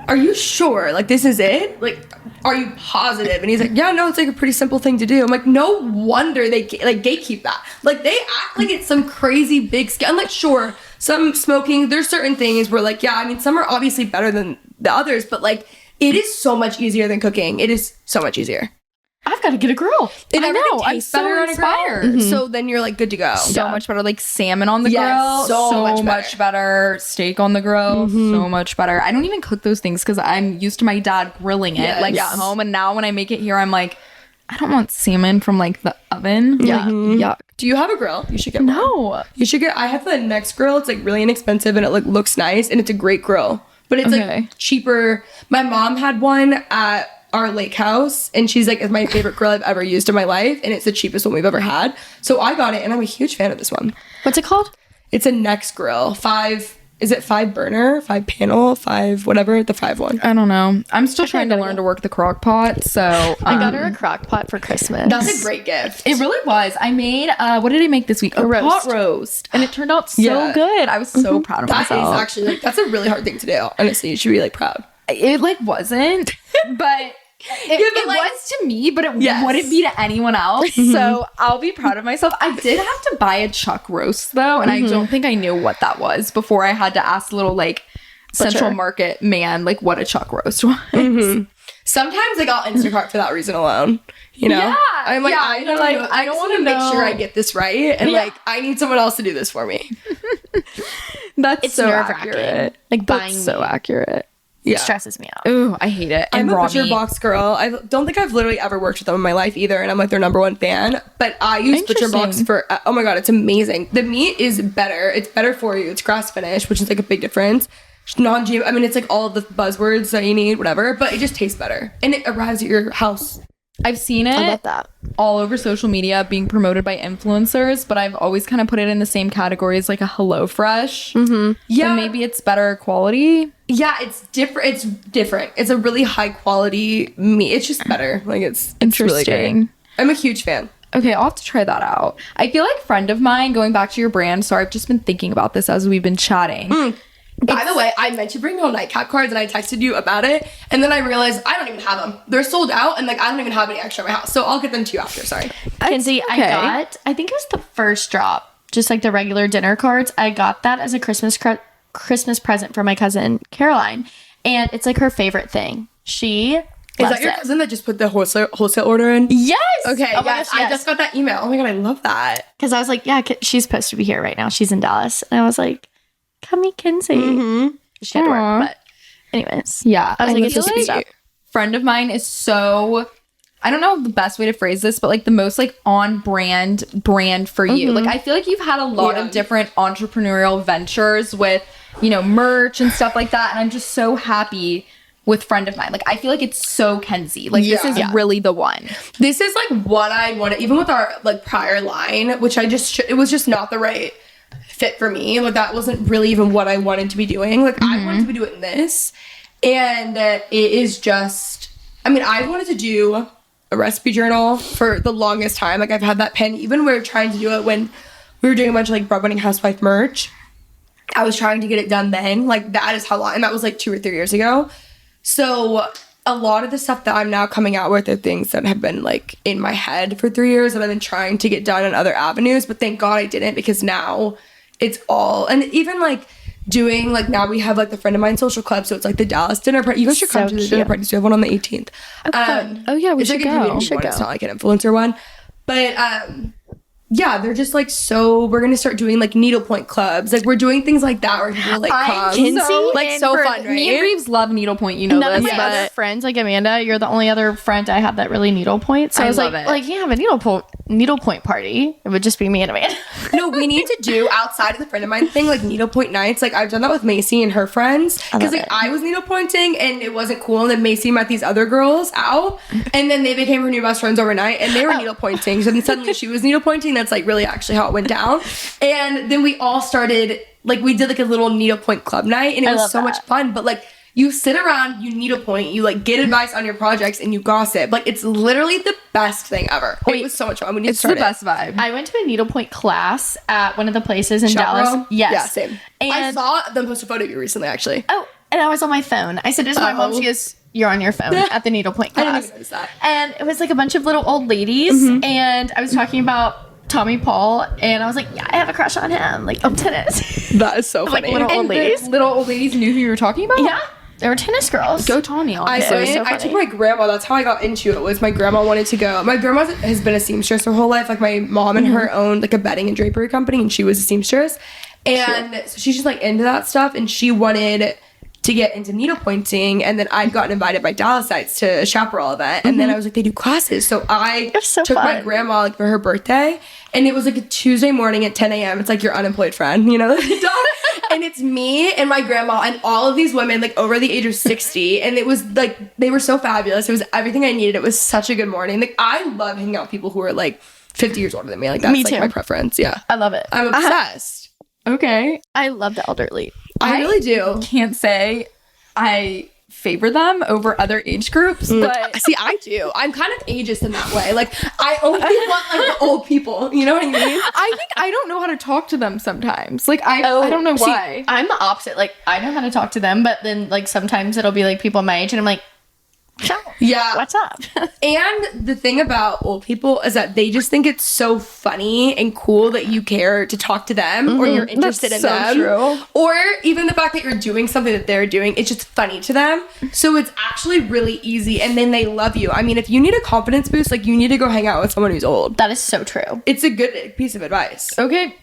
are you sure? Like, this is it? Like, are you positive? And he's like, yeah, no, it's like a pretty simple thing to do. I'm like, no wonder they, like, gatekeep that. Like, they act like it's some crazy big scale. I'm like, sure, some smoking, there's certain things where, like, yeah, I mean, some are obviously better than the others, but, like, it is so much easier than cooking. It is so much easier. I've got to get a grill. And I everything know, I'm tastes so better on a grill. inspired. So then you're like good to go. So much better, like salmon on the Yes, grill, so much better. Steak on the grill, so much better. I don't even cook those things because I'm used to my dad grilling it Yes. like at home, and now when I make it here, I'm like, I don't want salmon from like the oven. Yeah. Yuck. Do you have a grill? You should get one. No. You should get. I have the Next grill. It's like really inexpensive and it like looks nice and it's a great grill, but it's Okay. like cheaper. My mom had one at our lake house and she's like, it's my favorite grill I've ever used in my life and it's the cheapest one we've ever had. So I got it and I'm a huge fan of this one. What's it called? It's a Next grill. Is it 5 burner, 5 panel, 5 whatever, the 5 one. I don't know. I'm still trying to learn to work the crock pot. So I got her a crock pot for Christmas. That's a great gift. it really was. I made what did I make this week? A roast. pot roast, and it turned out so Yeah. good. I was so proud of That is myself. actually like that's a really hard thing to do. Honestly, you should be like proud. It like wasn't, but it like- was to me, but it Yes. wouldn't be to anyone else. So I'll be proud of myself. I did have to buy a chuck roast though, and I don't think I knew what that was before I had to ask the little like Central Market man like what a chuck roast was. Sometimes like I'll Instacart for that reason alone. You know? Yeah, I'm like, yeah, I don't like, know. I I just just want to wanna make sure know. I get this right. And Yeah. like I need someone else to do this for me. That's It's so nerve-wracking. accurate. Like That's buying so meat. accurate. Yeah. It stresses me out. Ooh, I hate it. I'm And a raw butcher meat. box girl. I don't think I've literally ever worked with them in my life either, and I'm like their number one fan. But I use butcher box Interesting. for oh my god, it's amazing. The meat is better. It's better for you. It's grass finished, which is like a big difference. Non-GMO. I mean, it's like all of the buzzwords that you need, whatever. But it just tastes better, and it arrives at your house. I've seen it I love that. all over social media being promoted by influencers, but I've always kind of put it in the same category as like a HelloFresh. Mm-hmm. Yeah. So maybe it's better quality. Yeah, it's different. It's different. It's a really high quality meat. It's just better. Like it's really great. Interesting. I'm a huge fan. Okay, I'll have to try that out. I feel like friend of mine, going back to your brand, sorry, I've just been thinking about this as we've been chatting. By the way, I meant to bring no nightcap cards and I texted you about it. And then I realized I don't even have them. They're sold out and like I don't even have any extra in my house. So I'll get them to you after. Sorry. Kenzie, okay. I think it was the first drop, just like the regular dinner cards. I got that as a Christmas present for my cousin Caroline. And it's like her favorite thing. She Is loves that your it. cousin that just put the wholesale order in? Yes. Okay, Oh my yes. gosh, I just got that email. Oh my god, I love that. Because I was like, yeah, she's supposed to be here right now. She's in Dallas. And I was like, come meet Kenzie. She had to Aw. work, but anyways. Yeah. I was like, it's feel just good stuff. friend of mine is so, I don't know the best way to phrase this, but like the most like on brand for you. Like I feel like you've had a lot of different entrepreneurial ventures with, you know, merch and stuff like that. And I'm just so happy with friend of mine. Like I feel like it's so Kenzie. Like this is really the one. This is like what I wanted, even with our like prior line, which I just, it was just not the right fit for me. Like that wasn't really even what I wanted to be doing. Like I wanted to be doing this. And it is just, I mean, I wanted to do a recipe journal for the longest time. Like I've had that pen, even we were trying to do it when we were doing a bunch of like breadwinning housewife merch. I was trying to get it done then. Like that is how long, and that was like 2 or 3 years ago. So a lot of the stuff that I'm now coming out with are things that have been like in my head for 3 years that I've been trying to get done in other avenues. But thank God I didn't, because now it's all, and even like doing like, now we have like the Friend of Mine social club, so it's like the Dallas dinner party. You guys should come to the dinner parties. We have one on the 18th. Oh yeah, we It's should like a go. community one. It's not like an influencer one, but yeah, they're just like, so we're gonna start doing like needlepoint clubs. Like we're doing things like that where people like come. Kenzie, like so fun, right? Me and Reeves love needlepoint, you know None of this, my but other friends, like Amanda, you're the only other friend I have that really needlepoint. So I was love like, it. you have a needlepoint party. It would just be me and Amanda. No, we need to do outside of the Friend of Mine thing, like needlepoint nights. Like I've done that with Macy and her friends, because like I was needlepointing and it wasn't cool, and then Macy met these other girls out, and then they became her new best friends overnight, and they were needlepointing. So then suddenly she was needlepointing. That's like really actually how it went down. And then we all started, like we did like a little needlepoint club night, and it was so much fun. But like, you sit around, you needlepoint, you like get advice on your projects, and you gossip. Like it's literally the best thing ever. It was so much fun. We need to it's the start best vibe. I went to a needlepoint class at one of the places in Dallas. Chaperone? Yes. Yeah, same. I And saw them post a photo of you recently, actually. oh, and I was on my phone. I said, "Is my mom?" She goes, "You're on your phone at the needlepoint I didn't class." even notice that. And it was like a bunch of little old ladies, and I was talking about Tommy Paul, and I was like, "Yeah, I have a crush on him, like tennis." That is so Like funny. little old ladies. Little old ladies knew who you were talking about? Yeah, they were tennis girls. Go Tommy on I it. went, so I took funny. my grandma. That's how I got into it. Was my grandma wanted to go. My grandma has been a seamstress her whole life. Like my mom and her owned like a bedding and drapery company, and she was a seamstress. And so she's just like into that stuff, and she wanted to get into needlepointing. And then I'd gotten invited by Dallasites to a chaparral event, and then I was like, they do classes. So I was so took my fun. grandma like for her birthday, and it was like a Tuesday morning at 10 a.m. It's like your unemployed friend, you know? And it's me and my grandma and all of these women like over the age of 60, and it was like they were so fabulous. It was everything I needed. It was such a good morning. Like I love hanging out with people who are like 50 years older than me. Like that's Me like too. my preference. Yeah, I love it. I'm obsessed. Okay. I love the elderly. I really do. Can't say I favor them over other age groups, but See, I do. I'm kind of ageist in that way. Like I only want like the old people. You know what I mean? I think I don't know how to talk to them sometimes. Like I don't know See, why. I'm the opposite. Like I know how to talk to them, but then like sometimes it'll be like people my age, and I'm like, "Ciao. Yeah. What's up?" And the thing about old people is that they just think it's so funny and cool that you care to talk to them or you're interested in so them. true. Or even the fact that you're doing something that they're doing, it's just funny to them. So it's actually really easy, and then they love you. I mean, if you need a confidence boost, like you need to go hang out with someone who's old. That is so true. It's a good piece of advice. Okay.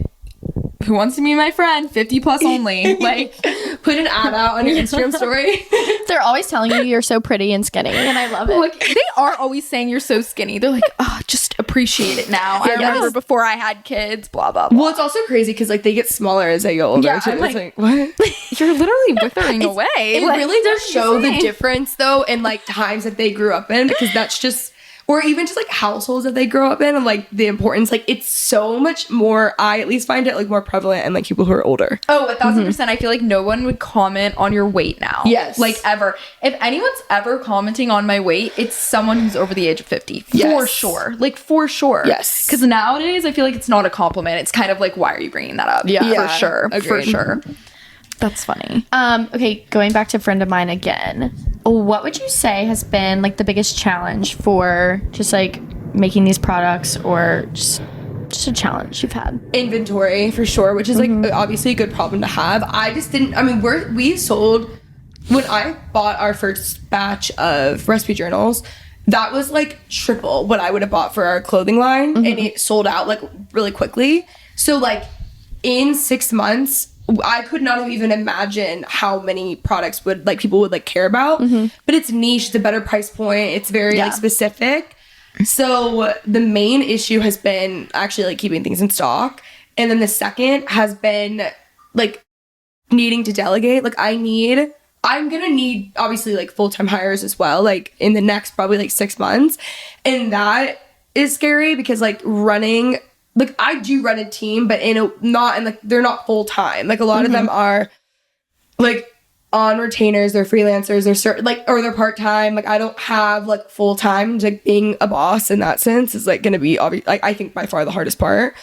Who wants to be my friend? 50 plus only. Like, Put an ad out on your Instagram story. They're always telling you you're so pretty and skinny, and I love it. like they are always saying you're so skinny. They're like, oh, just appreciate it now. I remember before I had kids, blah, blah, blah. Well, it's also crazy because like they get smaller as they get older. Yeah, too. I'm It's like what? You're literally withering away. It Like, really does show the saying? difference though in like times that they grew up in, because that's just, or even just like households that they grow up in, and like the importance, like it's so much more, I at least find it like more prevalent in like people who are older. Oh, 1,000%. I feel like no one would comment on your weight now. Yes. Like ever. If anyone's ever commenting on my weight, it's someone who's over the age of 50. For Yes. sure. Like for sure. Yes. Because nowadays I feel like it's not a compliment. It's kind of like, why are you bringing that up? Yeah. For sure. For Agreed. sure. That's funny. Okay, going back to a friend of mine again. What would you say has been like the biggest challenge for just like making these products, or just a challenge you've had? Inventory for sure, which is like obviously a good problem to have. I just didn't, I mean, we sold, when I bought our first batch of recipe journals, that was like triple what I would have bought for our clothing line, and it sold out like really quickly. So like in 6 months, I could not have even imagined how many products would like people would like care about. But it's niche, it's a better price point, it's very like specific. So the main issue has been actually like keeping things in stock, and then the second has been like needing to delegate. Like I'm gonna need obviously like full-time hires as well, like in the next probably like 6 months, and that is scary because like running, like I do run a team, but like they're not full-time. Like a lot of them are like on retainers, they're freelancers, they're certain like, or they're part-time. Like I don't have like full-time. Like being a boss in that sense is like gonna be like I think by far the hardest part.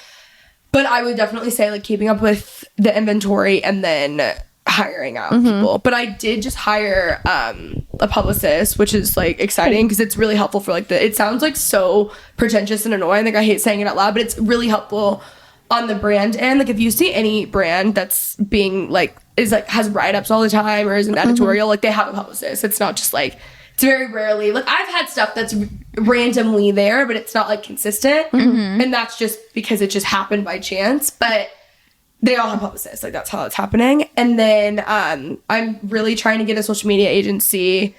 But I would definitely say like keeping up with the inventory and then hiring out people. But I did just hire a publicist, which is like exciting because it's really helpful for like it sounds like so pretentious and annoying, like I hate saying it out loud, but it's really helpful on the brand end, like if you see any brand that's being like is like has write-ups all the time or is an editorial, like they have a publicist. It's not just like, it's very rarely like I've had stuff that's randomly there, but it's not like consistent, and that's just because it just happened by chance. But they all have publicists, like that's how it's happening. And then I'm really trying to get a social media agency.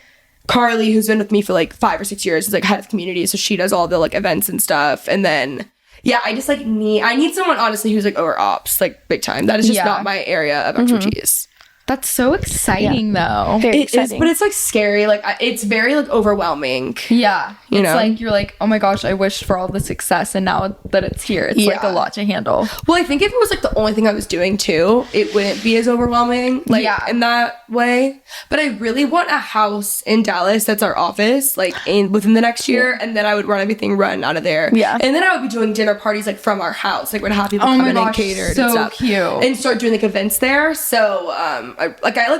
Carly, who's been with me for like 5 or 6 years, is like head of community, so she does all the like events and stuff. And then I just like need someone honestly who's like over ops, like big time. That is just not my area of expertise. That's so exciting, though. Very It exciting. is, but it's like scary. Like it's very like overwhelming. Yeah. You know? Like you're like, oh my gosh, I wished for all the success, and now that it's here, it's like a lot to handle. Well, I think if it was like the only thing I was doing too, it wouldn't be as overwhelming, like in that way. But I really want a house in Dallas that's our office, like within the next year, and then I would run out of there. Yeah, and then I would be doing dinner parties like from our house, like would have people come in and cater and stuff, cute, and start doing like events there. So I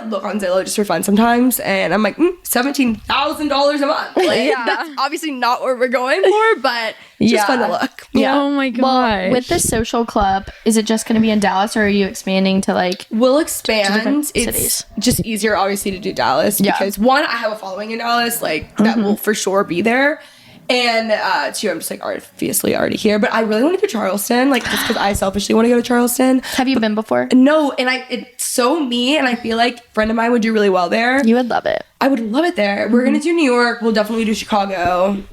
look on Zillow just for fun sometimes, and I'm like $17,000 a month. Like that's obviously not what we're going for, but it's just fun to look. Yeah. Oh my gosh. Well, with the social club, is it just going to be in Dallas, or are you expanding to like? We'll expand. It's cities? just easier, obviously, to do Dallas because one, I have a following in Dallas, like that will for sure be there, and two, I'm just like obviously already here. But I really want to do Charleston, like just because I selfishly want to go to Charleston. Have you been before? No, and it's so me, and I feel like a friend of mine would do really well there. You would love it. I would love it there. We're gonna do New York. We'll definitely do Chicago.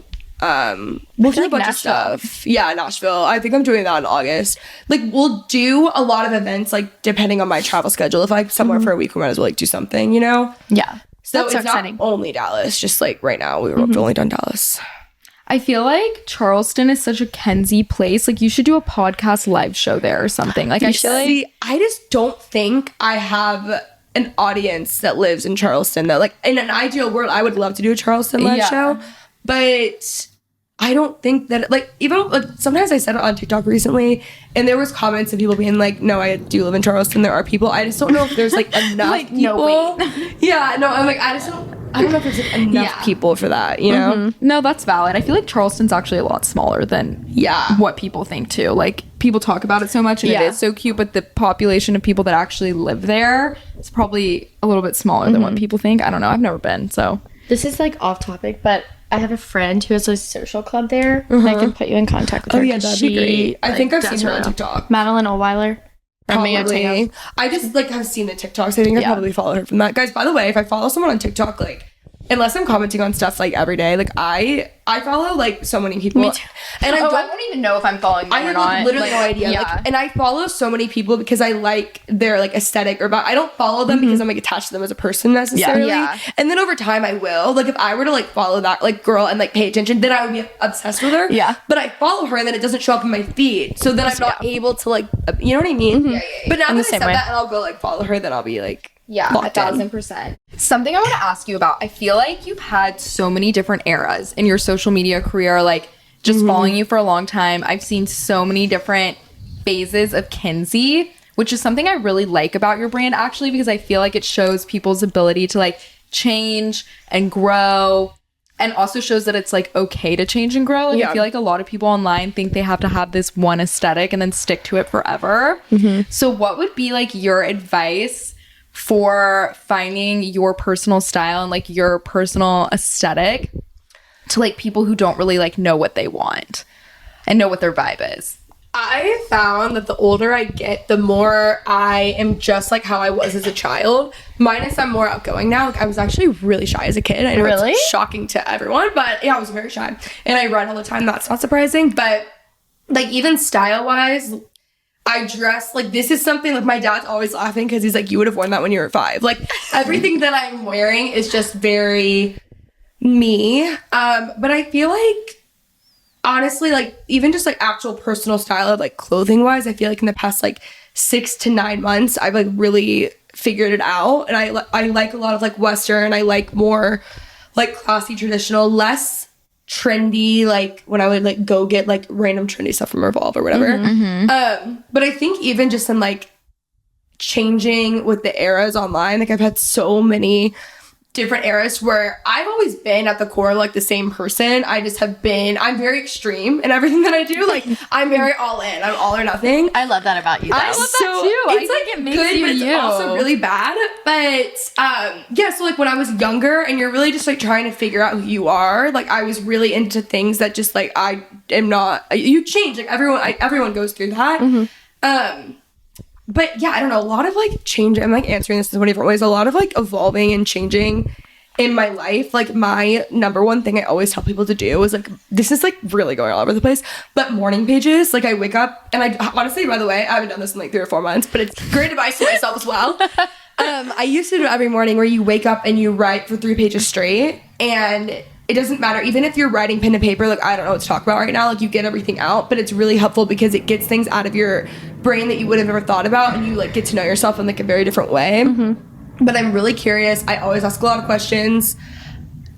We'll do a bunch of stuff. Yeah, Nashville. I think I'm doing that in August. Like we'll do a lot of events, like depending on my travel schedule. If I'm somewhere for a week, we might as well like do something, you know? Yeah. So That's so it's exciting. not only Dallas, just like right now we've only done Dallas. I feel like Charleston is such a Kenzie place. Like you should do a podcast live show there or something. Like I feel like I just don't think I have an audience that lives in Charleston though. Like in an ideal world, I would love to do a Charleston live show, but I don't think that like even like sometimes I said it on TikTok recently, and there was comments of people being like, "No, I do live in Charleston. There are people. I just don't know if there's like enough Like, people." no, Yeah, no, I'm like I don't know if there's like enough people for that. You know? no, that's valid. I feel like Charleston's actually a lot smaller than what people think too. Like people talk about it so much and it is so cute, but the population of people that actually live there is probably a little bit smaller than what people think. I don't know. I've never been, so This is like off topic, but I have a friend who has a social club there. I can put you in contact with her. Oh yeah, that'd be great. I think I've seen her on TikTok. Madeline Olweiler. Probably. I just like have seen the TikToks. I think I probably follow her from that. Guys, by the way, if I follow someone on TikTok, like unless I'm commenting on stuff like every day, like I follow like so many people. Me too. And I won't even know if I'm following them I have like, literally no idea. Yeah. Like, and I follow so many people because I like their like aesthetic or about. I don't follow them because I'm like attached to them as a person necessarily. Yeah. And then over time I will. Like if I were to like follow that like girl and like pay attention, then I would be obsessed with her. Yeah. But I follow her and then it doesn't show up in my feed, so then I'm not able to like, you know what I mean? But now that I said that and I'll go like follow her, then I'll be like. Yeah, 1,000%. Something I want to ask you about. I feel like you've had so many different eras in your social media career, like just following you for a long time. I've seen so many different phases of Kenzie, which is something I really like about your brand actually, because I feel like it shows people's ability to like change and grow, and also shows that it's like okay to change and grow. Like I feel like a lot of people online think they have to have this one aesthetic and then stick to it forever. So what would be like your advice for finding your personal style and like your personal aesthetic to like people who don't really like know what they want and know what their vibe is? I found that the older I get, the more I am just like how I was as a child. Minus I'm more outgoing now. Like I was actually really shy as a kid. I know it's shocking to everyone, but yeah, I was very shy. And I run all the time. That's not surprising. But like even style-wise, I dress like this is something like my dad's always laughing because he's like, you would have worn that when you were 5. Like everything that I'm wearing is just very me. But I feel like honestly, like even just like actual personal style of like clothing wise, I feel like in the past like 6 to 9 months, I've like really figured it out. And I like a lot of like Western. I like more like classy, traditional, less trendy, like when I would like go get like random trendy stuff from Revolve or whatever. But I think even just in like changing with the eras online, like I've had so many different eras where I've always been at the core like the same person. I'm very extreme in everything that I do. Like I'm very all in. I'm all or nothing. I love that about you, though. I love that too. It's I like think it makes good, you but it's you. also really bad. But so like when I was younger and you're really just like trying to figure out who you are, like I was really into things that just like I am not. You change, like everyone goes through that. But yeah, I don't know, a lot of like change. I'm like answering this in 20 different ways. A lot of like evolving and changing in my life. Like my number one thing I always tell people to do is like, this is like really going all over the place, but morning pages. Like I wake up and I honestly, by the way, I haven't done this in like 3 or 4 months, but it's great advice for myself as well. I used to do it every morning where you wake up and you write for 3 pages straight, and it doesn't matter, even if you're writing pen to paper, like I don't know what to talk about right now, like you get everything out, but it's really helpful because it gets things out of your brain that you would have never thought about, and you like get to know yourself in like a very different way. But I'm really curious. I always ask a lot of questions,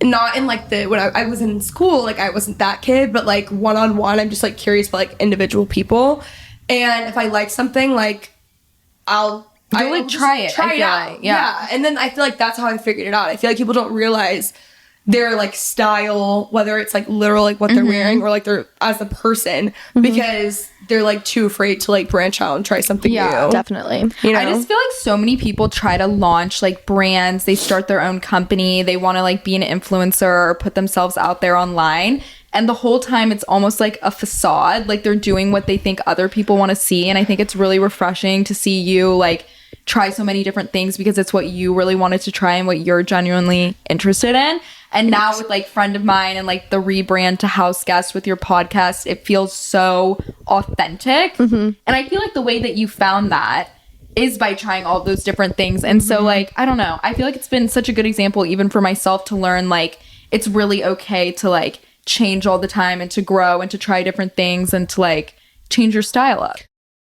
not in like when I was in school, like I wasn't that kid, but like one-on-one, I'm just like curious about like individual people, and if I like something, like I'll try it. Try it out. Yeah. And then I feel like that's how I figured it out. I feel like people don't realize their like style, whether it's like literal like what they're wearing or like they're as a person, because they're like too afraid to like branch out and try something new. Definitely. You know? I just feel like so many people try to launch like brands. They start their own company. They want to like be an influencer or put themselves out there online. And the whole time it's almost like a facade. Like they're doing what they think other people want to see. And I think it's really refreshing to see you like try so many different things because it's what you really wanted to try and what you're genuinely interested in. And now with like Friend of Mine and like the rebrand to House Guest with your podcast, it feels so authentic. And I feel like the way that you found that is by trying all those different things. And so like, I don't know, I feel like it's been such a good example even for myself to learn like it's really okay to like change all the time and to grow and to try different things and to like change your style up.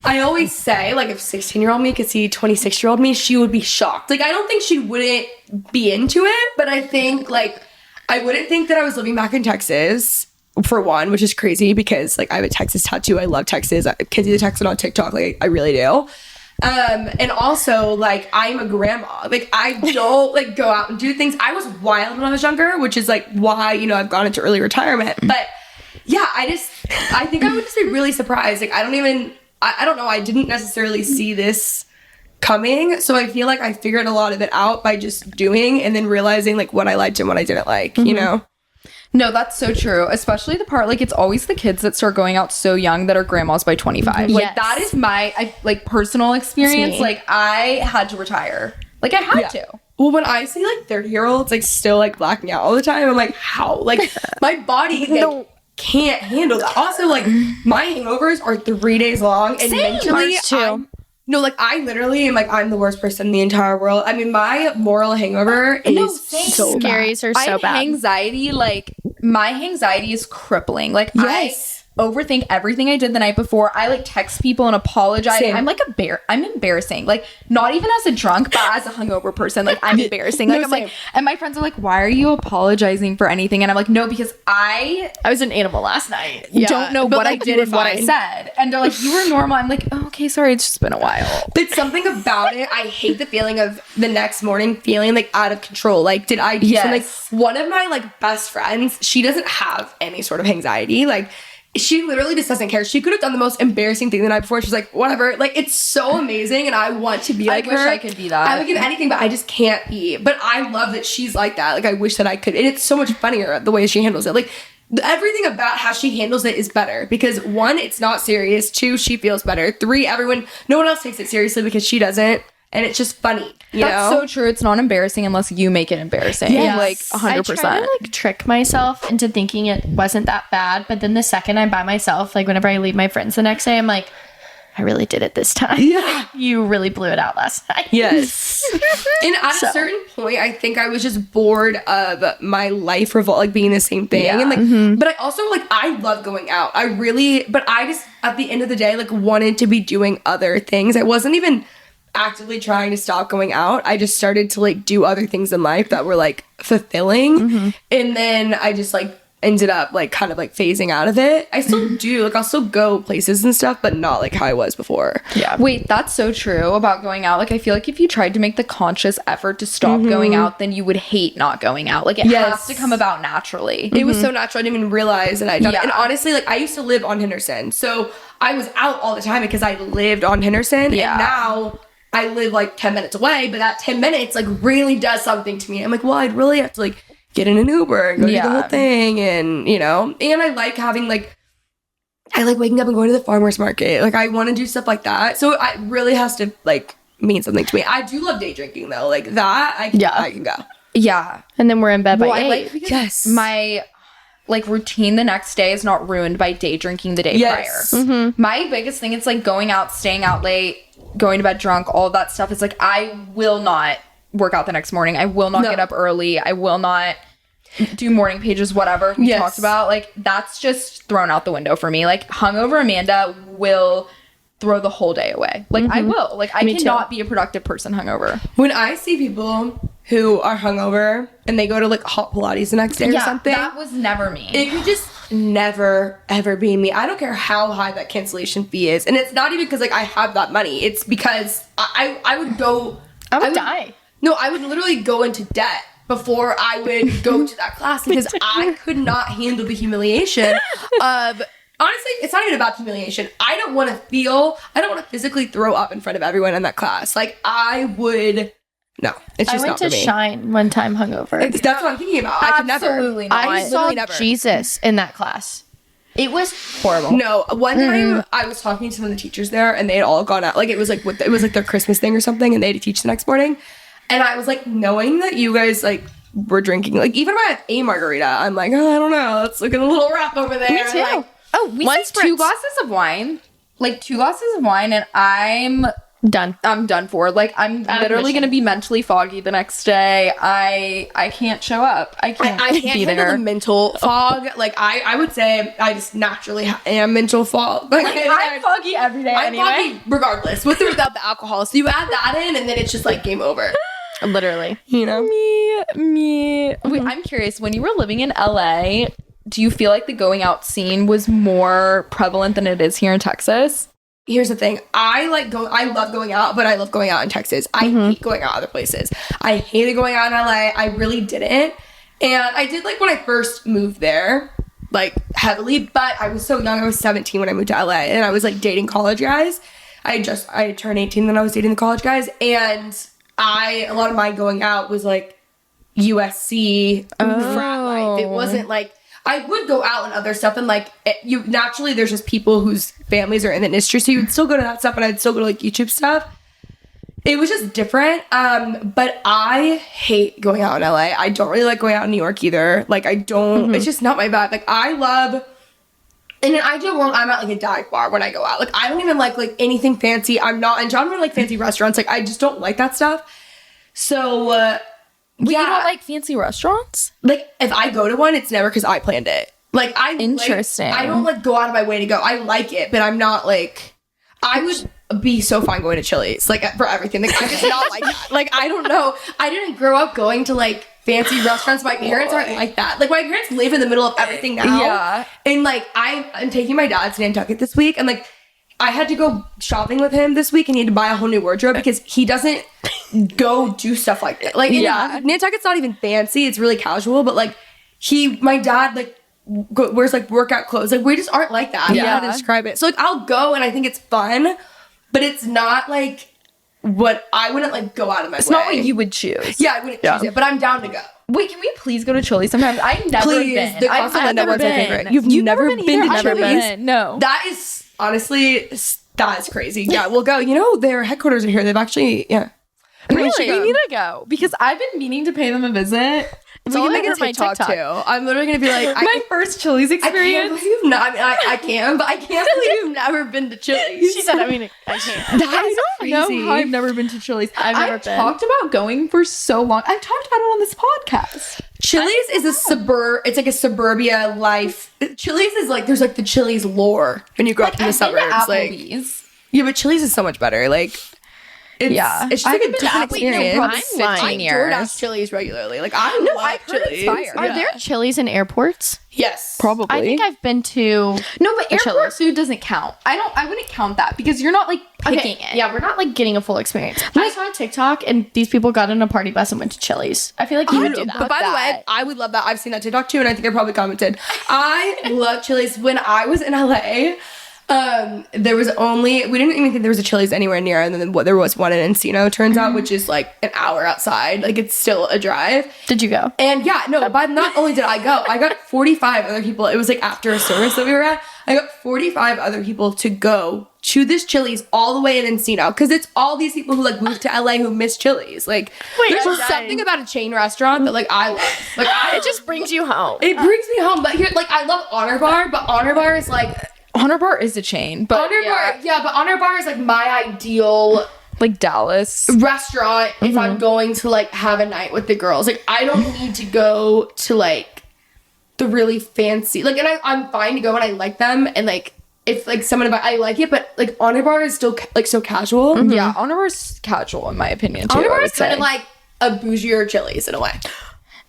I always say, like, if 16-year-old me could see 26-year-old me, she would be shocked. Like, I don't think she wouldn't be into it, but I think, like, I wouldn't think that I was living back in Texas, for one, which is crazy because, like, I have a Texas tattoo. I love Texas. Kenzie the Texan on TikTok. Like, I really do. And also, like, I'm a grandma. Like, I don't, like, go out and do things. I was wild when I was younger, which is, like, why, you know, I've gone into early retirement. But, yeah, I think I would just be really surprised. Like, I don't know. I didn't necessarily see this coming. So I feel like I figured a lot of it out by just doing and then realizing like what I liked and what I didn't like, you know? No, that's so true. Especially the part, like, it's always the kids that start going out so young that are grandmas by 25. Like, Yes. that is my, like, personal experience. me. Like, I had to retire. Like, I had to. Well, when I see like 30-year-olds like still like blacking out all the time, I'm like, how? Like my body like, can't handle that. Also, like my hangovers are 3 days long, and mentally, I literally am like I'm the worst person in the entire world. I mean, my moral hangover is so Scaries are I so have bad. anxiety, like, my anxiety is crippling. Like, Yes. I overthink everything I did the night before. I, like, text people and apologize. Same. I'm, like, I'm embarrassing. Like, not even as a drunk, but as a hungover person. Like, I'm embarrassing. Like, No, I'm like, same. and my friends are like, why are you apologizing for anything? And I'm like, no, because I was an animal last night. don't know but, what I like, did you and were what I fine. said. And they're like, you were normal. I'm like, oh, okay, sorry. It's just been a while. But something about it, I hate the feeling of the next morning feeling like out of control. Like, did I do something? Like, one of my like best friends, she doesn't have any sort of anxiety. Like, she literally just doesn't care. She could have done the most embarrassing thing the night before. She's like, whatever. Like, it's so amazing, and I want to be like wish her. I could be that. I would give anything, but I just can't be. But I love that she's like that. Like, I wish that I could. And it's so much funnier the way she handles it. Like, everything about how she handles it is better because 1, it's not serious. 2, she feels better. 3, no one else takes it seriously because she doesn't. And it's just funny, you That's know? so true. It's not embarrassing unless you make it embarrassing. Yes. Like, I 100%. try to like trick myself into thinking it wasn't that bad, but then the second I'm by myself, like whenever I leave my friends the next day, I'm like, I really did it this time. Yeah. You really blew it out last night. Yes. And at a certain point, I think I was just bored of my life like being the same thing. Yeah. And like, but I also like, I love going out. But I just, at the end of the day, like wanted to be doing other things. I wasn't even actively trying to stop going out. I just started to like do other things in life that were like fulfilling. And then I just like ended up like kind of like phasing out of it. I still do, like I'll still go places and stuff, but not like how I was before. Yeah. Wait, that's so true about going out. Like, I feel like if you tried to make the conscious effort to stop going out, then you would hate not going out. Like, it has to come about naturally. It was so natural. I didn't even realize that I'd done it. Yeah. And honestly, like I used to live on Henderson. So I was out all the time because I lived on Henderson. Yeah. And now I live like 10 minutes away, but that 10 minutes like really does something to me. I'm like, well, I'd really have to like get in an Uber and go do the whole thing. And, you know, and I like having like, I like waking up and going to the farmer's market. Like I want to do stuff like that. So it really has to like mean something to me. I do love day drinking though. Like that, I can go. Yeah. And then we're in bed by Well, I 8. like because Yes. my like routine the next day is not ruined by day drinking the day prior. My biggest thing is like going out, staying out late, going to bed drunk, all of that stuff. Is like I will not work out the next morning. I will not get up early. I will not do morning pages, whatever we talked about. Like that's just thrown out the window for me. Like hungover Amanda will throw the whole day away. Like I will. Like I cannot be a productive person hungover. When I see people who are hungover and they go to like hot Pilates the next day or something, that was never me. it could just never ever be me. I don't care how high that cancellation fee is, and it's not even because like I have that money. It's because I would go. I would die. No, I would literally go into debt before I would go to that class because I could not handle the humiliation of. Honestly, it's not even about humiliation. I don't want to physically throw up in front of everyone in that class. Like, I would. No, it's just I went not to for me. Shine one time hungover. That's what I'm thinking about. I could never. Absolutely not. I saw literally never. Jesus in that class. It was horrible. No, one time I was talking to some of the teachers there, and they had all gone out. Like it was like their Christmas thing or something, and they had to teach the next morning. And I was like, knowing that you guys like were drinking, like even if I had a margarita, I'm like, oh, I don't know, it's looking a little rough over there. Me too. Like, we One see 2 spritz. glasses of wine. Like 2 glasses of wine and I'm Done. done for. Like I'm literally mission. gonna be mentally foggy the next day. I can't show up. I can't I can't be handle there. the mental fog. Like I would say I just naturally am mental fog. Like I'm foggy every day I'm anyway. foggy regardless, with or without the alcohol. So you add that in, and then it's just like game over. Literally. You know. Me. Wait, I'm curious. When you were living in LA, do you feel like the going out scene was more prevalent than it is here in Texas? Here's the thing. I love going out, but I love going out in Texas. I hate going out other places. I hated going out in LA. I really didn't. And I did like when I first moved there, like heavily, but I was so young. I was 17 when I moved to LA, and I was like dating college guys. I had turned 18 when I was dating the college guys, and a lot of my going out was like USC frat life. It wasn't like I would go out and other stuff, and like you naturally there's just people whose families are in the industry, so you would still go to that stuff, and I'd still go to like YouTube stuff. It was just different. But I hate going out in LA. I don't really like going out in New York either. Like I don't. It's just not my vibe. Like I love. In an ideal world, I'm at like a dive bar when I go out. Like I don't even like anything fancy. I'm not, and John really like fancy restaurants. Like I just don't like that stuff. So You don't like fancy restaurants? like if I go to one, it's never because I planned it. Like Interesting. I don't like go out of my way to go. I like it, but I'm not like. I would be so fine going to Chili's, like for everything. Like I'm just not like that. Like I don't know. I didn't grow up going to like fancy restaurants. My parents aren't like that. Like my parents live in the middle of everything now. Yeah. And like I'm taking my dad to Nantucket this week, and like I had to go shopping with him this week, and he had to buy a whole new wardrobe because he doesn't go do stuff like that. Like Nantucket's not even fancy. It's really casual, but like my dad like wears like workout clothes. Like we just aren't like that. I don't know how to describe it. So like I'll go and I think it's fun, but it's not like what I wouldn't like go out of my way. It's not what you would choose. Yeah, I wouldn't choose it, but I'm down to go. Wait, can we please go to Chili's sometimes? I've never Please, been. the I've Casa Linda never one's my been. favorite. You've never been to I've never Chili's? been. No. That is honestly that is crazy. Yeah, we'll go. You know, their headquarters are here. They've actually Really? We need to go because I've been meaning to pay them a visit. We all can make over a my TikTok TikTok. too. I'm literally gonna be like, My first Chili's I can't experience. believe you've not. I mean, I can, but I can't believe you've never been to Chili's. She said, I can't. That is I don't crazy. know how I've never been to Chili's. I've been. talked about going for so long. I've talked about it on this podcast. Chili's is a it's like a suburbia life. Chili's is like there's like the Chili's lore when you grow up in the I've been to suburbs. Like Applebee's. yeah, but Chili's is so much better. Like It's just like a different experience. probably I 15 I years. DoorDash Chili's regularly. Like I love I've heard it's Chili's. fire. Are there Chili's in airports? Yes. Probably. I think I've been to. No, but airport Chili's. food doesn't count. I wouldn't count that because you're not like picking it. Yeah, we're not like getting a full experience. I saw a TikTok and these people got in a party bus and went to Chili's. I feel like you would do that. But by the way, I would love that. I've seen that TikTok too, and I think I probably commented. I love Chili's. When I was in LA, there was we didn't even think there was a Chili's anywhere near, and then there was one in Encino, turns out, which is like an hour outside. Like it's still a drive. Did you go? And yeah, no, but not only did I go, I got 45 other people. It was like after a service that we were at. I got 45 other people to go to this Chili's all the way in Encino, because it's all these people who like moved to LA who miss Chili's. Like, there's just something about a chain restaurant that like I love. Like, It just brings you home. it brings me home. But here, like, I love Honor Bar, but Honor Bar is like Honor Bar is a chain, but but Honor Bar is like my ideal like Dallas. restaurant if I'm going to like have a night with the girls. Like, I don't need to go to like the really fancy, like, and I'm fine to go and I like them, and like if like someone I like it, but like Honor Bar is still like so casual. Yeah, Honor Bar is casual in my opinion too. Honor Bar I is would kind say. of like a bougier Chili's in a way.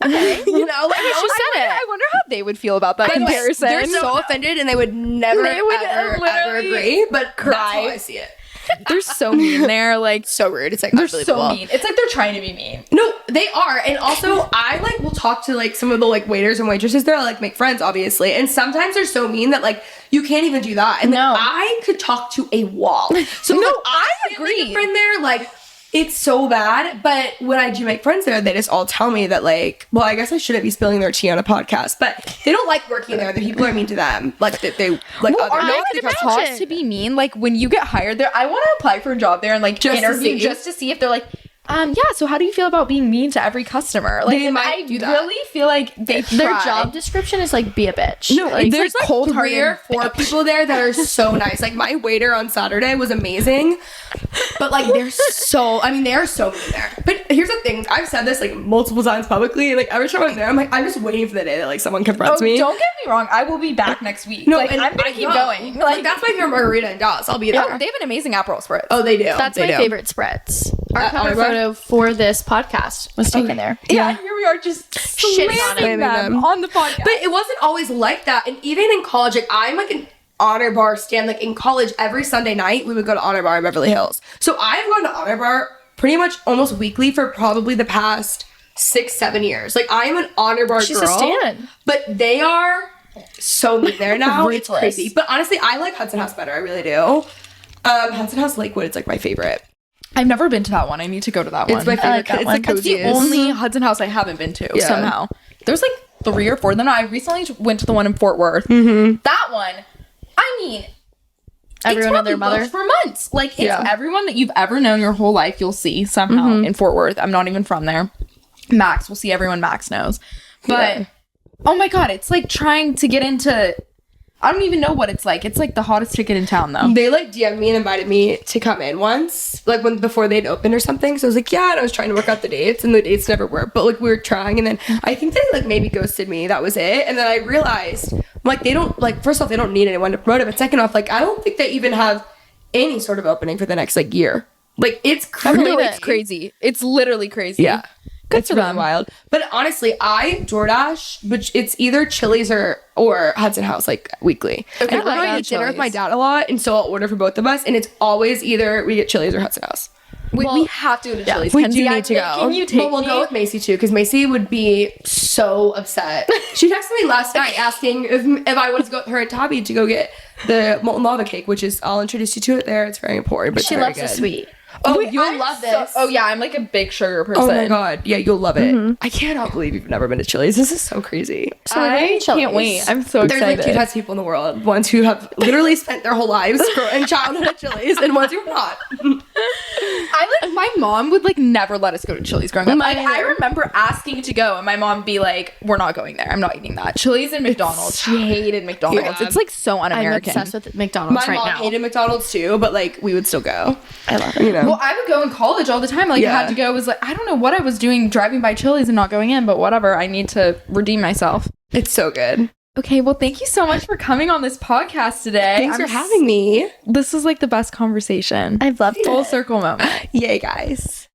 Okay, you know, like I wonder how they would feel about that comparison. They're so offended, and they would never, They would ever literally agree. But cry. that's how I see it. They're so mean. They're like So rude. It's like they're unbelievable. so mean. It's like they're trying to be mean. No, they are. And also, I like will talk to like some of the like waiters and waitresses there. I like make friends, obviously. And sometimes they're so mean that like you can't even do that. And then No. I could talk to a wall. So No, like, I can't agree. make a friend there, like it's so bad. But when I do make friends there, they just all tell me that like, well, I guess I shouldn't be spilling their tea on a podcast, but they don't like working there. The people are mean to them. Like that they like Well, other are I they could taught imagine. to be mean? Like when you get hired there, I want to apply for a job there and like Just to interview see. just to see if they're like, yeah. So how do you feel about being mean to every customer? Like, They and might I do that. really feel like they Their try. job description is like be a bitch. No, Like, there's like cold-hearted 3 or 4 bitch. people there that are so nice. Like my waiter on Saturday was amazing, but like they're so. I mean, they are so mean there. But here's the thing: I've said this like multiple times publicly. Like every time I'm there, I'm like, I'm just waiting for the day that like someone confronts Oh, me. don't get me wrong. I will be back next week. No, like, and I'm gonna I keep know. going. Like that's my favorite margarita in Dallas. I'll be there. oh, they have an amazing Aperol spritz. Oh, they do. That's They my do. favorite spreads. Our cover Honor Bar? photo for this podcast was taken there. yeah. Here we are, just Shitting on slamming them. them on the podcast. But it wasn't always like that. And even in college, like I'm like an Honor Bar stand. Like in college, every Sunday night we would go to Honor Bar in Beverly Hills. So I've gone to Honor Bar pretty much almost weekly for probably the past 6-7 years. Like I'm an Honor Bar She's girl. a stan. But they are so mean there now. It's Ruthless. crazy. But honestly, I like Hudson House better. I really do. Hudson House Lakewood, it's like my favorite. I've never been to that one. I need to go to that one. It's my favorite. like that It's one. the That's the coziest. only Hudson House I haven't been to Yeah. somehow. There's like 3 or 4. Then I recently went to the one in Fort Worth. That one, I mean, Everyone it's and their probably mother. booked for months. Like it's Yeah. everyone that you've ever known your whole life. You'll see somehow in Fort Worth. I'm not even from there. Max, we'll see everyone Max knows. But Yeah. oh my god, it's like trying to get into. I don't even know what it's like. It's like the hottest ticket in town, though. They like DM'd me and invited me to come in once, like before they'd opened or something. So I was like, yeah, and I was trying to work out the dates, and the dates never worked. But like we were trying, and then I think they like maybe ghosted me. That was it. And then I realized, like, they don't like. First off, they don't need anyone to promote it. But second off, like, I don't think they even have any sort of opening for the next like year. Like it's crazy. No, it's crazy. It's literally crazy. Yeah. Good It's for really them. wild. But honestly, I DoorDash, but it's either Chili's or Hudson House like weekly. And I like I that eat dinner with my Chili's. dad a lot, and so I'll order for both of us, and it's always either we get Chili's or Hudson House. We have to go to Chili's. We Kenzie, do I'm need to go. making you take But we'll me. go with Macy too, because Macy would be so upset. She texted me last night asking if I wanted to go with her and Tabby to go get the molten lava cake, which is I'll introduce you to it there. It's very important, but She it's very loves the good. sweet. Oh, Wait, you'll I'm love so- this. oh yeah, I'm like a big sugar person. Oh my god, yeah, you'll love it. I cannot believe you've never been to Chili's. This is so crazy. I can't wait. I'm so There's excited. like 2 types of people in the world: ones who have literally spent their whole lives in childhood at Chili's, and ones who have not. I like my mom would like never let us go to Chili's growing up. Mine Like, I either. remember asking to go, and my mom would be like, "We're not going there. I'm not eating that." Chili's and McDonald's. She hated McDonald's. Yeah. It's like so I'm un-American. obsessed with McDonald's My right mom now. hated McDonald's too, but like we would still go. I love it. You know, Well, I would go in college all the time. Like I Yeah. had to go. It was like I don't know what I was doing, driving by Chili's and not going in, but whatever. I need to redeem myself. it's so good. Okay, well, thank you so much for coming on this podcast today. Thanks for having me. This was like the best conversation. I've loved it. Full circle moment. Yay, guys.